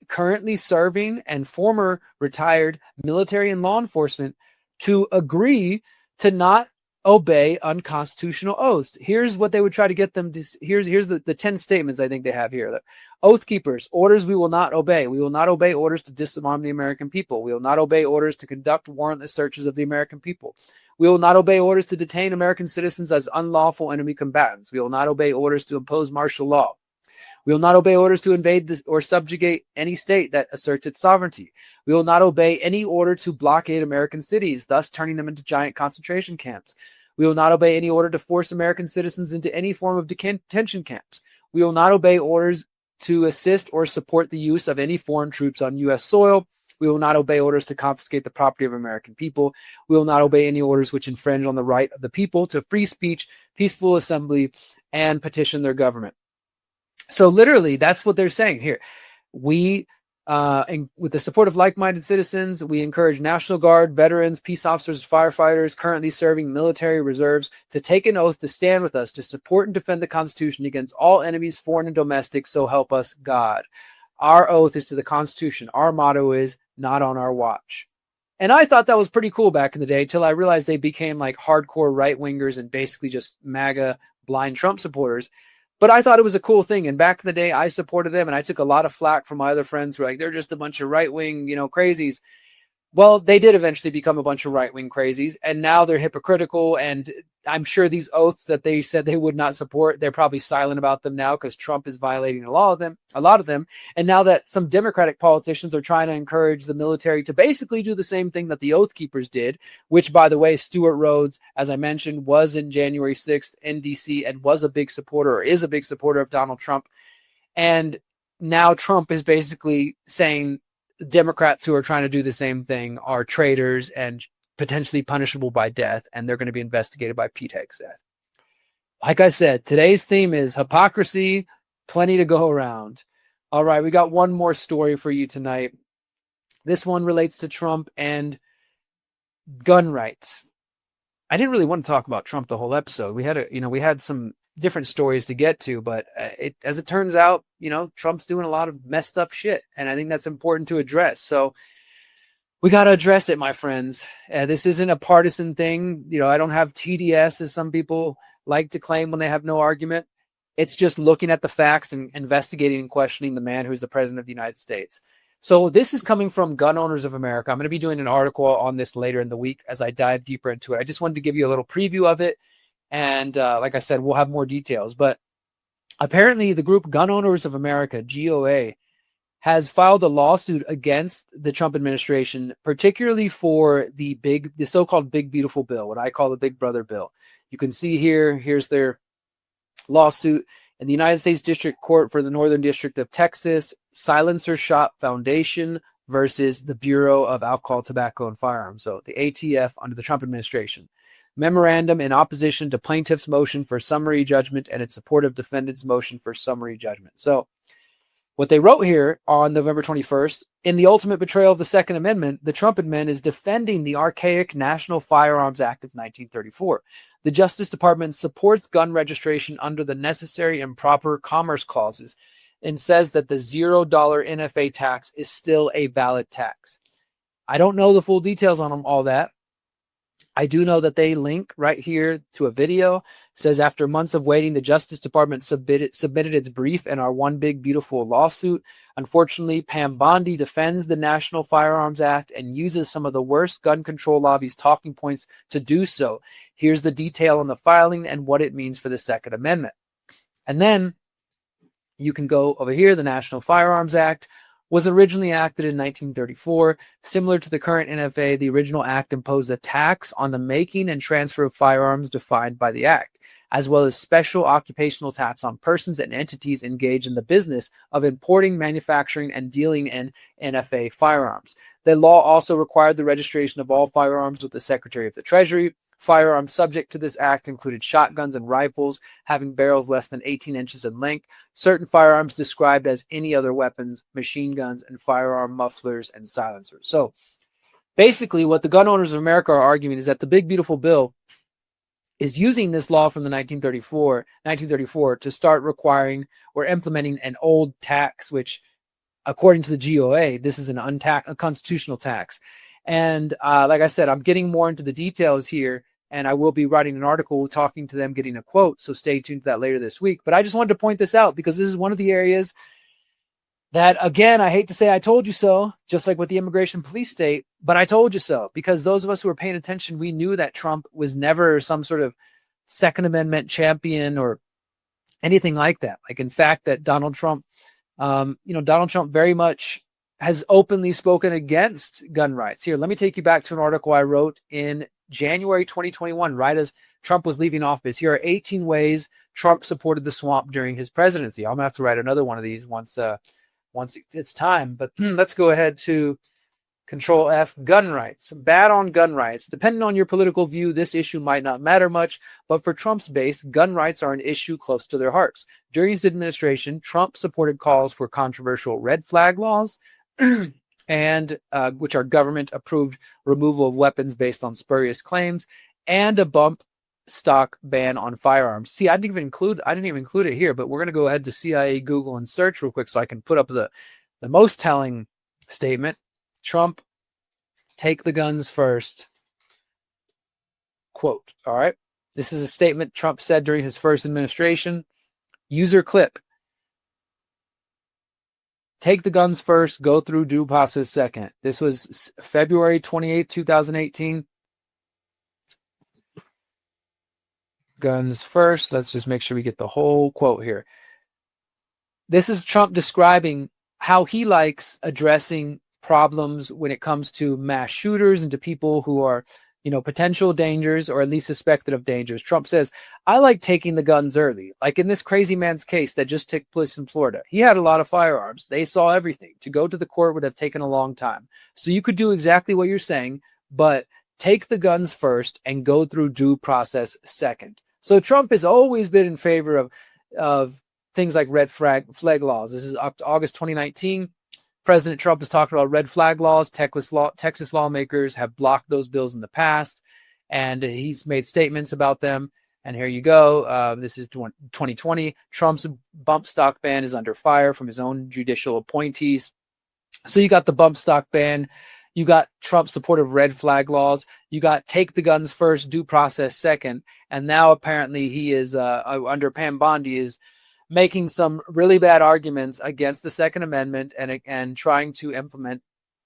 [SPEAKER 1] currently serving and former retired military and law enforcement to agree to not obey unconstitutional oaths. Here's what they would try to get them to. Here's the 10 statements I think they have here. The Oath Keepers, orders we will not obey. We will not obey orders to disarm the American people. We will not obey orders to conduct warrantless searches of the American people. We will not obey orders to detain American citizens as unlawful enemy combatants. We will not obey orders to impose martial law. We will not obey orders to invade or subjugate any state that asserts its sovereignty. We will not obey any order to blockade American cities, thus turning them into giant concentration camps. We will not obey any order to force American citizens into any form of detention camps. We will not obey orders to assist or support the use of any foreign troops on U.S. soil. We will not obey orders to confiscate the property of American people. We will not obey any orders which infringe on the right of the people to free speech, peaceful assembly, and petition their government. So literally, that's what they're saying here. We, and with the support of like-minded citizens, we encourage National Guard, veterans, peace officers, firefighters, currently serving military reserves to take an oath to stand with us, to support and defend the Constitution against all enemies, foreign and domestic, so help us God. Our oath is to the Constitution. Our motto is not on our watch. And I thought that was pretty cool back in the day till I realized they became like hardcore right-wingers and basically just MAGA blind Trump supporters. But I thought it was a cool thing. And back in the day, I supported them. And I took a lot of flack from my other friends who were like, they're just a bunch of right-wing, crazies. Well, they did eventually become a bunch of right-wing crazies. And now they're hypocritical. And I'm sure these oaths that they said they would not support, they're probably silent about them now because Trump is violating a lot of them. And now that some Democratic politicians are trying to encourage the military to basically do the same thing that the Oath Keepers did, which, by the way, Stuart Rhodes, as I mentioned, was in January 6th in D.C. and was a big supporter or is a big supporter of Donald Trump. And now Trump is basically saying Democrats who are trying to do the same thing are traitors and potentially punishable by death, and they're going to be investigated by Pete Hegseth. Like I said, today's theme is hypocrisy, plenty to go around. All right, we got one more story for you tonight. This one relates to Trump and gun rights. I didn't really want to talk about Trump the whole episode. We had some different stories to get to, but as it turns out, Trump's doing a lot of messed up shit, and I think that's important to address. So we got to address it, my friends. This isn't a partisan thing. I don't have TDS, as some people like to claim when they have no argument. It's just looking at the facts and investigating and questioning the man who's the president of the United States. So this is coming from Gun Owners of America. I'm going to be doing an article on this later in the week as I dive deeper into it. I just wanted to give you a little preview of it. And like I said, we'll have more details. But apparently the group Gun Owners of America, GOA, has filed a lawsuit against the Trump administration, particularly for the so-called Big Beautiful Bill, what I call the Big Brother Bill. You can see here's their lawsuit in the United States District Court for the Northern District of Texas, Silencer Shop Foundation versus the Bureau of Alcohol, Tobacco, and Firearms, so the ATF under the Trump administration. Memorandum in opposition to plaintiff's motion for summary judgment and in support of defendant's motion for summary judgment. So what they wrote here on November 21st, in the ultimate betrayal of the Second Amendment, the Trump admin is defending the archaic National Firearms Act of 1934. The Justice Department supports gun registration under the necessary and proper commerce clauses and says that the $0 NFA tax is still a valid tax. I don't know the full details on all that. I do know that they link right here to a video. It says, after months of waiting, the Justice Department submitted its brief in our One Big Beautiful lawsuit. Unfortunately, Pam Bondi defends the National Firearms Act and uses some of the worst gun control lobby's talking points to do so. Here's the detail on the filing and what it means for the Second Amendment. And then you can go over here. The National Firearms Act was originally acted in 1934. Similar to the current NFA, the original act imposed a tax on the making and transfer of firearms defined by the act. as well as special occupational tax on persons and entities engaged in the business of importing, manufacturing, and dealing in NFA firearms. The law also required the registration of all firearms with the Secretary of the Treasury. Firearms subject to this act included shotguns and rifles having barrels less than 18 inches in length, certain firearms described as any other weapons, machine guns, and firearm mufflers and silencers. So basically, what the gun owners of America are arguing is that the big, beautiful bill is using this law from the 1934 to start requiring or implementing an old tax, which, according to the GOA, this is an unconstitutional tax. And like I said, I'm getting more into the details here, and I will be writing an article talking to them, getting a quote. So stay tuned to that later this week. But I just wanted to point this out because this is one of the areas that, again, I hate to say I told you so, just like with the immigration police state, but I told you so, because those of us who were paying attention, we knew that Trump was never some sort of Second Amendment champion or anything like that. Like, in fact, that Donald Trump very much has openly spoken against gun rights. Here, let me take you back to an article I wrote in January 2021, right as Trump was leaving office. Here are 18 ways Trump supported the swamp during his presidency. I'm going to have to write another one of these once it's time. But let's go ahead to Control F, gun rights. Bad on gun rights. Depending on your political view, this issue might not matter much, but for Trump's base, gun rights are an issue close to their hearts. During his administration, Trump supported calls for controversial red flag laws, and which are government-approved removal of weapons based on spurious claims, and a bump stock ban on firearms. See, I didn't even include it here, but we're going to go ahead to CIA, Google, and search real quick so I can put up the most telling statement. Trump, take the guns first. Quote. All right. This is a statement Trump said during his first administration. User clip. Take the guns first, go through due process second. This was February 28th, 2018. Guns first. Let's just make sure we get the whole quote here. This is Trump describing how he likes addressing problems when it comes to mass shooters and to people who are, potential dangers or at least suspected of dangers. Trump says, I like taking the guns early. Like in this crazy man's case that just took place in Florida. He had a lot of firearms. They saw everything. To go to the court would have taken a long time. So you could do exactly what you're saying, but take the guns first and go through due process second. So Trump has always been in favor of things like red flag laws. This is up to August 2019. President Trump has talked about red flag laws. Texas lawmakers have blocked those bills in the past, and he's made statements about them. And here you go. This is 2020. Trump's bump stock ban is under fire from his own judicial appointees. So you got the bump stock ban. You got Trump's support of red flag laws. You got take the guns first, due process second. And now apparently he is, under Pam Bondi, is making some really bad arguments against the Second Amendment and trying to implement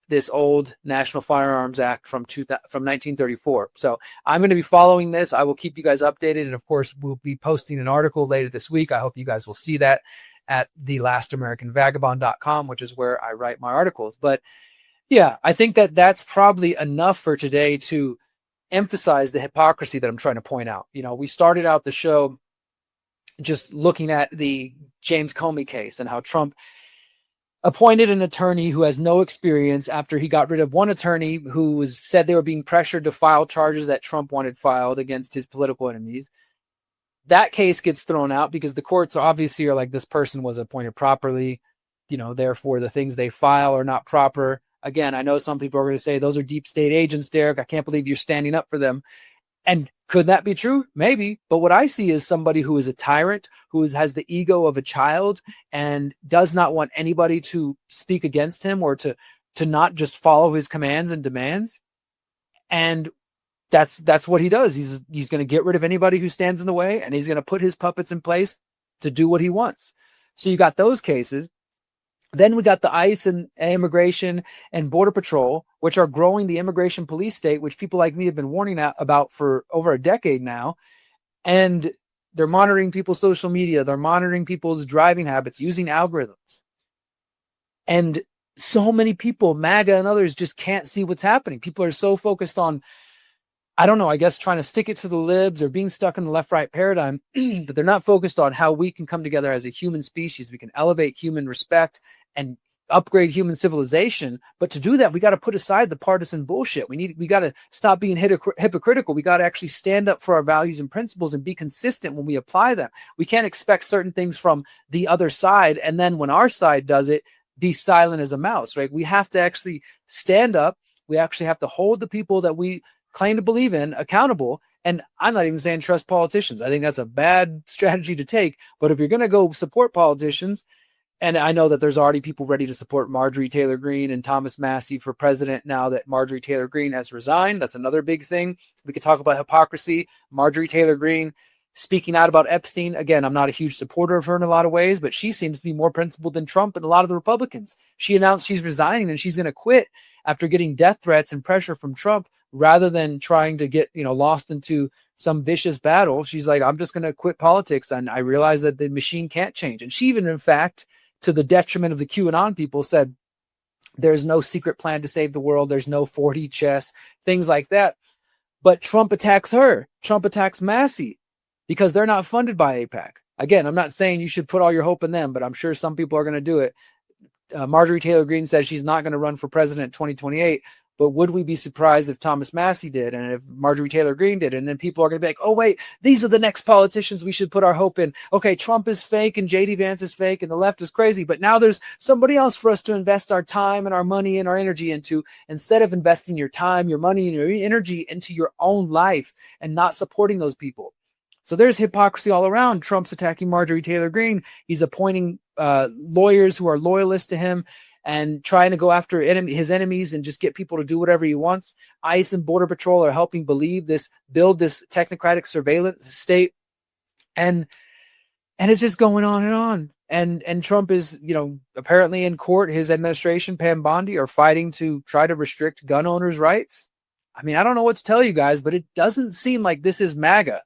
[SPEAKER 1] this old National Firearms Act from 1934. So I'm going to be following this. I will keep you guys updated. And of course, we'll be posting an article later this week. I hope you guys will see that at thelastamericanvagabond.com, which is where I write my articles. But yeah, I think that's probably enough for today to emphasize the hypocrisy that I'm trying to point out. We started out the show just looking at the James Comey case and how Trump appointed an attorney who has no experience after he got rid of one attorney who said they were being pressured to file charges that Trump wanted filed against his political enemies. That case gets thrown out because the courts obviously are like, this person was appointed properly, therefore the things they file are not proper. Again, I know some people are going to say those are deep state agents, Derrick. I can't believe you're standing up for them. And could that be true? Maybe. But what I see is somebody who is a tyrant, who has the ego of a child and does not want anybody to speak against him or to not just follow his commands and demands. And that's what he does. He's going to get rid of anybody who stands in the way, and he's going to put his puppets in place to do what he wants. So you got those cases. Then we got the ICE and Immigration and Border Patrol, which are growing the immigration police state, which people like me have been warning about for over a decade now. And they're monitoring people's social media. They're monitoring people's driving habits using algorithms. And so many people, MAGA and others, just can't see what's happening. People are so focused on I don't know, I guess trying to stick it to the libs or being stuck in the left-right paradigm, but they're not focused on how we can come together as a human species. We can elevate human respect and upgrade human civilization. But to do that, we got to put aside the partisan bullshit. We got to stop being hypocritical. We got to actually stand up for our values and principles and be consistent when we apply them. We can't expect certain things from the other side, and then when our side does it, be silent as a mouse, right? We have to actually stand up. We actually have to hold the people that we claim to believe in accountable. And I'm not even saying trust politicians. I think that's a bad strategy to take. But if you're going to go support politicians, and I know that there's already people ready to support Marjorie Taylor Greene and Thomas Massey for president now that Marjorie Taylor Greene has resigned. That's another big thing. We could talk about hypocrisy. Marjorie Taylor Greene speaking out about Epstein. Again, I'm not a huge supporter of her in a lot of ways, but she seems to be more principled than Trump and a lot of the Republicans. She announced she's resigning and she's going to quit after getting death threats and pressure from Trump rather than trying to get, lost into some vicious battle. She's like, I'm just going to quit politics. And I realize that the machine can't change. And she even, in fact, to the detriment of the QAnon people, said there's no secret plan to save the world. There's no 4D chess, things like that. But Trump attacks her. Trump attacks Massey because they're not funded by AIPAC. Again, I'm not saying you should put all your hope in them, but I'm sure some people are going to do it. Marjorie Taylor Greene says she's not going to run for president in 2028. But would we be surprised if Thomas Massey did and if Marjorie Taylor Greene did? And then people are going to be like, oh, wait, these are the next politicians we should put our hope in. Okay, Trump is fake and J.D. Vance is fake and the left is crazy. But now there's somebody else for us to invest our time and our money and our energy into, instead of investing your time, your money, and your energy into your own life and not supporting those people. So there's hypocrisy all around. Trump's attacking Marjorie Taylor Greene. He's appointing lawyers who are loyalists to him and trying to go after his enemies and just get people to do whatever he wants. ICE and Border Patrol are helping build this technocratic surveillance state. And it's just going on and on. And Trump is, apparently in court, his administration, Pam Bondi, are fighting to try to restrict gun owners' rights. I mean, I don't know what to tell you guys, but it doesn't seem like this is MAGA.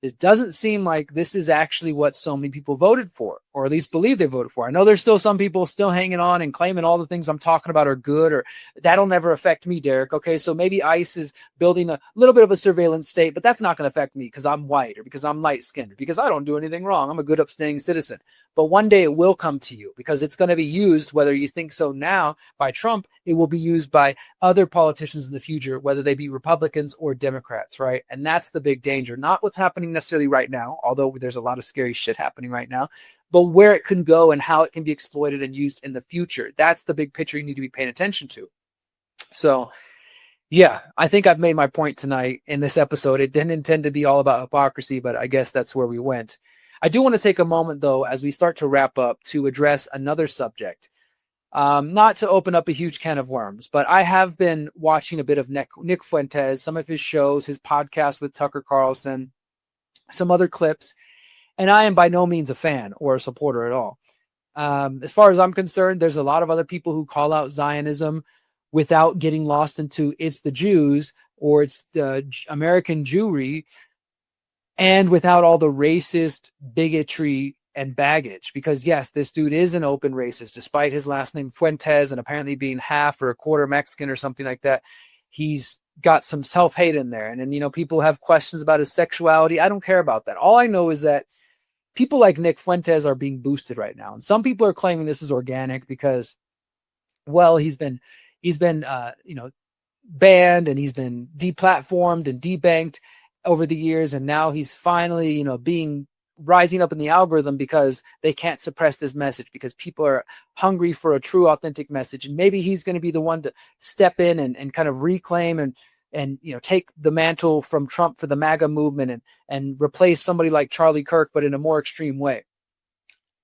[SPEAKER 1] It doesn't seem like this is actually what so many people voted for, or at least believe they voted for. I know there's still some people still hanging on and claiming all the things I'm talking about are good, or that'll never affect me, Derrick. Okay, so maybe ICE is building a little bit of a surveillance state, but that's not going to affect me because I'm white or because I'm light-skinned or because I don't do anything wrong. I'm a good, upstanding citizen. But one day it will come to you because it's going to be used, whether you think so now, by Trump. It will be used by other politicians in the future, whether they be Republicans or Democrats, right? And that's the big danger. Not what's happening necessarily right now, although there's a lot of scary shit happening right now, but where it can go and how it can be exploited and used in the future. That's the big picture you need to be paying attention to. So, yeah, I think I've made my point tonight in this episode. It didn't intend to be all about hypocrisy, but I guess that's where we went. I do want to take a moment, though, as we start to wrap up, to address another subject. Not to open up a huge can of worms, but I have been watching a bit of Nick Fuentes, some of his shows, his podcast with Tucker Carlson, some other clips, and I am by no means a fan or a supporter at all. As far as I'm concerned, there's a lot of other people who call out Zionism without getting lost into it's the Jews or it's the American Jewry, and without all the racist bigotry and baggage. Because yes, this dude is an open racist, despite his last name Fuentes and apparently being half or a quarter Mexican or something like that. He's got some self-hate in there. And then, people have questions about his sexuality. I don't care about that. All I know is that people like Nick Fuentes are being boosted right now. And some people are claiming this is organic because, well, he's been banned and he's been deplatformed and debanked over the years. And now he's finally, rising up in the algorithm because they can't suppress this message because people are hungry for a true, authentic message. And maybe he's going to be the one to step in and kind of reclaim and take the mantle from Trump for the MAGA movement and replace somebody like Charlie Kirk, but in a more extreme way.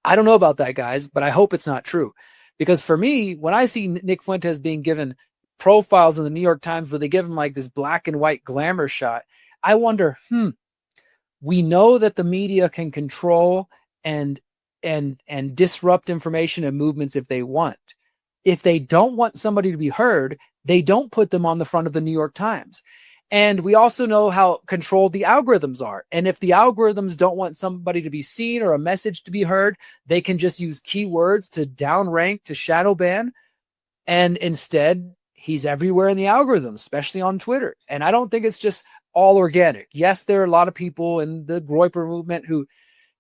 [SPEAKER 1] I don't know about that, guys, but I hope it's not true. Because for me, when I see Nick Fuentes being given profiles in the New York Times where they give him like this black and white glamour shot, I wonder, we know that the media can control and disrupt information and movements if they want. If they don't want somebody to be heard, they don't put them on the front of the New York Times. And we also know how controlled the algorithms are. And if the algorithms don't want somebody to be seen or a message to be heard, they can just use keywords to downrank, to shadow ban. And instead, he's everywhere in the algorithm, especially on Twitter. And I don't think it's just all organic. Yes, there are a lot of people in the Groyper movement who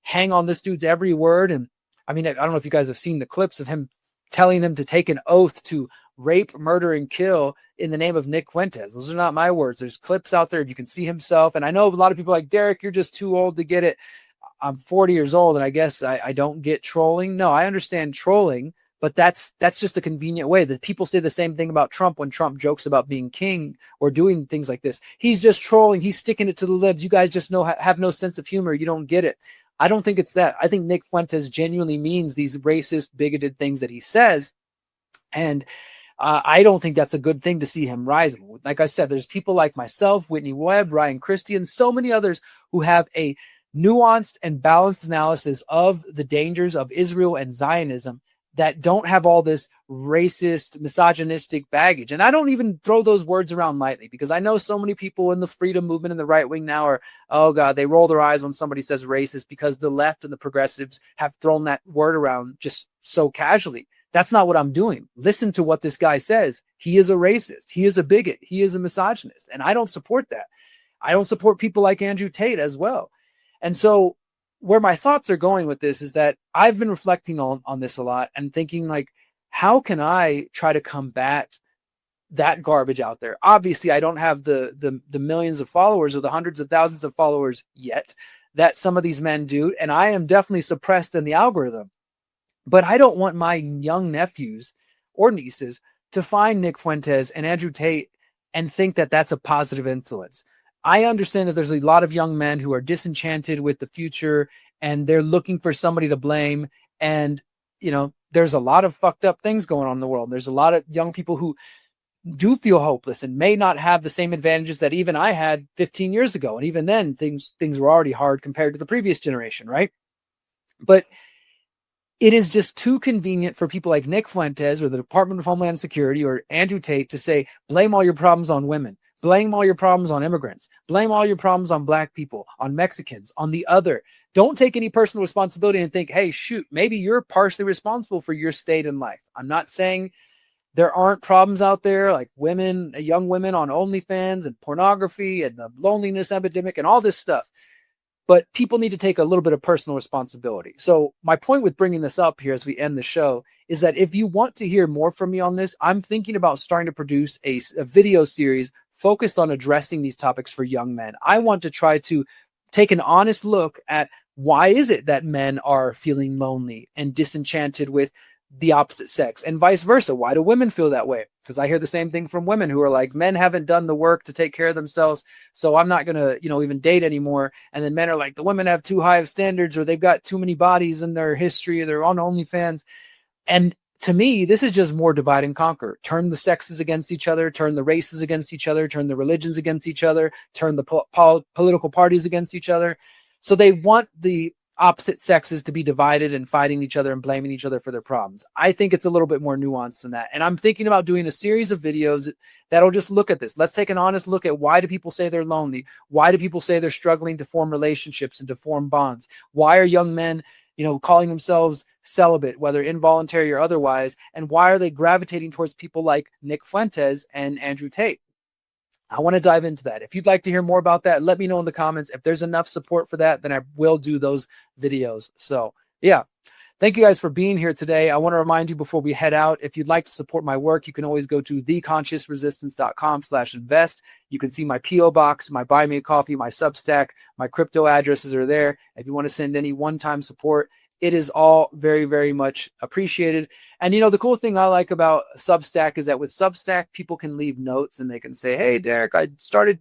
[SPEAKER 1] hang on this dude's every word. And I mean, I don't know if you guys have seen the clips of him telling them to take an oath to rape, murder, and kill in the name of Nick Fuentes. Those are not my words. There's clips out there. You can see himself. And I know a lot of people are like, Derrick, you're just too old to get it. I'm 40 years old, and I guess I don't get trolling. No, I understand trolling, but that's just a convenient way. That people say the same thing about Trump when Trump jokes about being king or doing things like this. He's just trolling. He's sticking it to the libs. You guys just have no sense of humor. You don't get it. I don't think it's that. I think Nick Fuentes genuinely means these racist, bigoted things that he says. And I don't think that's a good thing to see him rising. Like I said, there's people like myself, Whitney Webb, Ryan Christie, and so many others who have a nuanced and balanced analysis of the dangers of Israel and Zionism that don't have all this racist, misogynistic baggage. And I don't even throw those words around lightly, because I know so many people in the freedom movement and the right wing now are, oh God, they roll their eyes when somebody says racist because the left and the progressives have thrown that word around just so casually. That's not what I'm doing. Listen to what this guy says. He is a racist. He is a bigot. He is a misogynist. And I don't support that. I don't support people like Andrew Tate as well. And so where my thoughts are going with this is that I've been reflecting on this a lot and thinking, like, how can I try to combat that garbage out there? Obviously, I don't have the millions of followers or the hundreds of thousands of followers yet that some of these men do. And I am definitely suppressed in the algorithm. But I don't want my young nephews or nieces to find Nick Fuentes and Andrew Tate and think that that's a positive influence. I understand that there's a lot of young men who are disenchanted with the future and they're looking for somebody to blame. And, you know, there's a lot of fucked up things going on in the world. There's a lot of young people who do feel hopeless and may not have the same advantages that even I had 15 years ago. And even then things were already hard compared to the previous generation. Right. But it is just too convenient for people like Nick Fuentes or the Department of Homeland Security or Andrew Tate to say, blame all your problems on women. Blame all your problems on immigrants. Blame all your problems on black people, on Mexicans, on the other. Don't take any personal responsibility and think, hey, shoot, maybe you're partially responsible for your state in life. I'm not saying there aren't problems out there like women, young women on OnlyFans and pornography and the loneliness epidemic and all this stuff. But people need to take a little bit of personal responsibility. So my point with bringing this up here as we end the show is that if you want to hear more from me on this, I'm thinking about starting to produce a video series focused on addressing these topics for young men. I want to try to take an honest look at why is it that men are feeling lonely and disenchanted with the opposite sex and vice versa. Why do women feel that way? Because I hear the same thing from women who are like, men haven't done the work to take care of themselves, so I'm not going to, even date anymore. And then men are like, the women have too high of standards, or they've got too many bodies in their history, or they're on OnlyFans. And to me, this is just more divide and conquer. Turn the sexes against each other, turn the races against each other, turn the religions against each other, turn the political parties against each other. So they want the opposite sexes to be divided and fighting each other and blaming each other for their problems. I think it's a little bit more nuanced than that. And I'm thinking about doing a series of videos that'll just look at this. Let's take an honest look at, why do people say they're lonely? Why do people say they're struggling to form relationships and to form bonds? Why are young men, calling themselves celibate, whether involuntary or otherwise? And why are they gravitating towards people like Nick Fuentes and Andrew Tate? I want to dive into that. If you'd like to hear more about that, let me know in the comments. If there's enough support for that, then I will do those videos. So yeah, thank you guys for being here today. I want to remind you before we head out, if you'd like to support my work, you can always go to theconsciousresistance.com/invest. You can see my PO box, my buy me a coffee, my Substack, my crypto addresses are there. If you want to send any one-time support, it is all very, very much appreciated. And, the cool thing I like about Substack is that with Substack, people can leave notes and they can say, hey, Derrick, I started,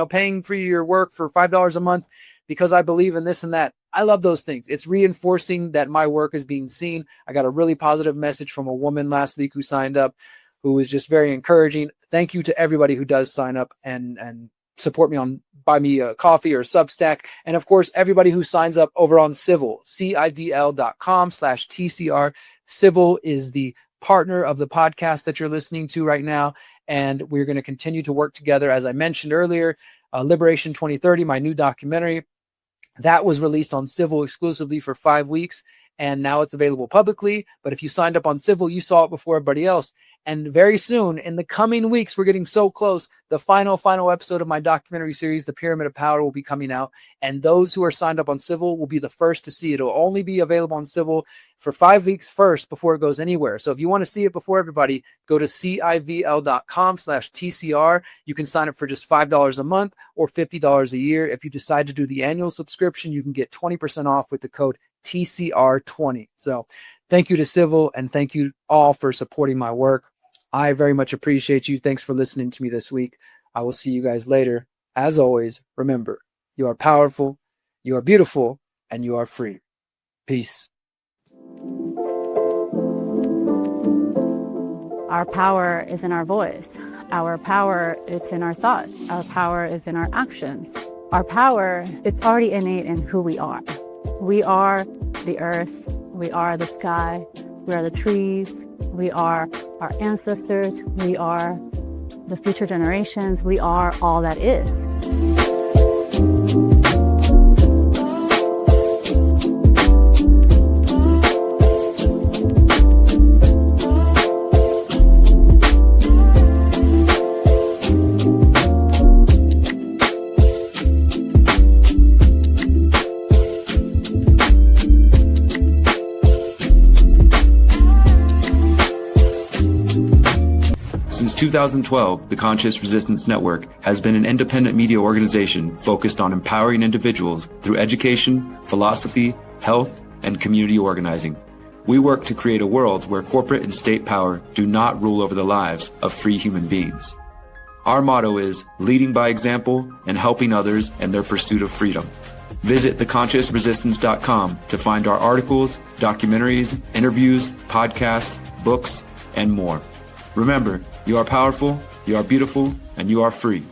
[SPEAKER 1] paying for your work for $5 a month because I believe in this and that. I love those things. It's reinforcing that my work is being seen. I got a really positive message from a woman last week who signed up, who was just very encouraging. Thank you to everybody who does sign up and support me on Buy Me a Coffee or Substack. And of course, everybody who signs up over on Civil, CIVL.com/TCR. Civil is the partner of the podcast that you're listening to right now. And we're going to continue to work together. As I mentioned earlier, Liberation 2030, my new documentary, that was released on Civil exclusively for 5 weeks. And now it's available publicly. But if you signed up on Civil, you saw it before everybody else. And very soon, in the coming weeks, we're getting so close, the final episode of my documentary series, The Pyramid of Power, will be coming out. And those who are signed up on Civil will be the first to see it. It'll only be available on Civil for 5 weeks first before it goes anywhere. So if you want to see it before everybody, go to civl.com/TCR. You can sign up for just $5 a month or $50 a year. If you decide to do the annual subscription, you can get 20% off with the code TCR20. So thank you to Civil, and thank you all for supporting my work. I very much appreciate you. Thanks for listening to me this week. I will see you guys later. As always, remember, you are powerful, you are beautiful, and you are free. Peace.
[SPEAKER 2] Our power is in our voice. Our power is in our thoughts. Our power is in our actions. Our power, it's already innate in who we are. We are the earth. We are the sky. We are the trees. We are our ancestors. We are the future generations. We are all that is.
[SPEAKER 3] Since 2012, the Conscious Resistance Network has been an independent media organization focused on empowering individuals through education, philosophy, health, and community organizing. We work to create a world where corporate and state power do not rule over the lives of free human beings. Our motto is leading by example and helping others in their pursuit of freedom. Visit theconsciousresistance.com to find our articles, documentaries, interviews, podcasts, books, and more. Remember, you are powerful, you are beautiful, and you are free.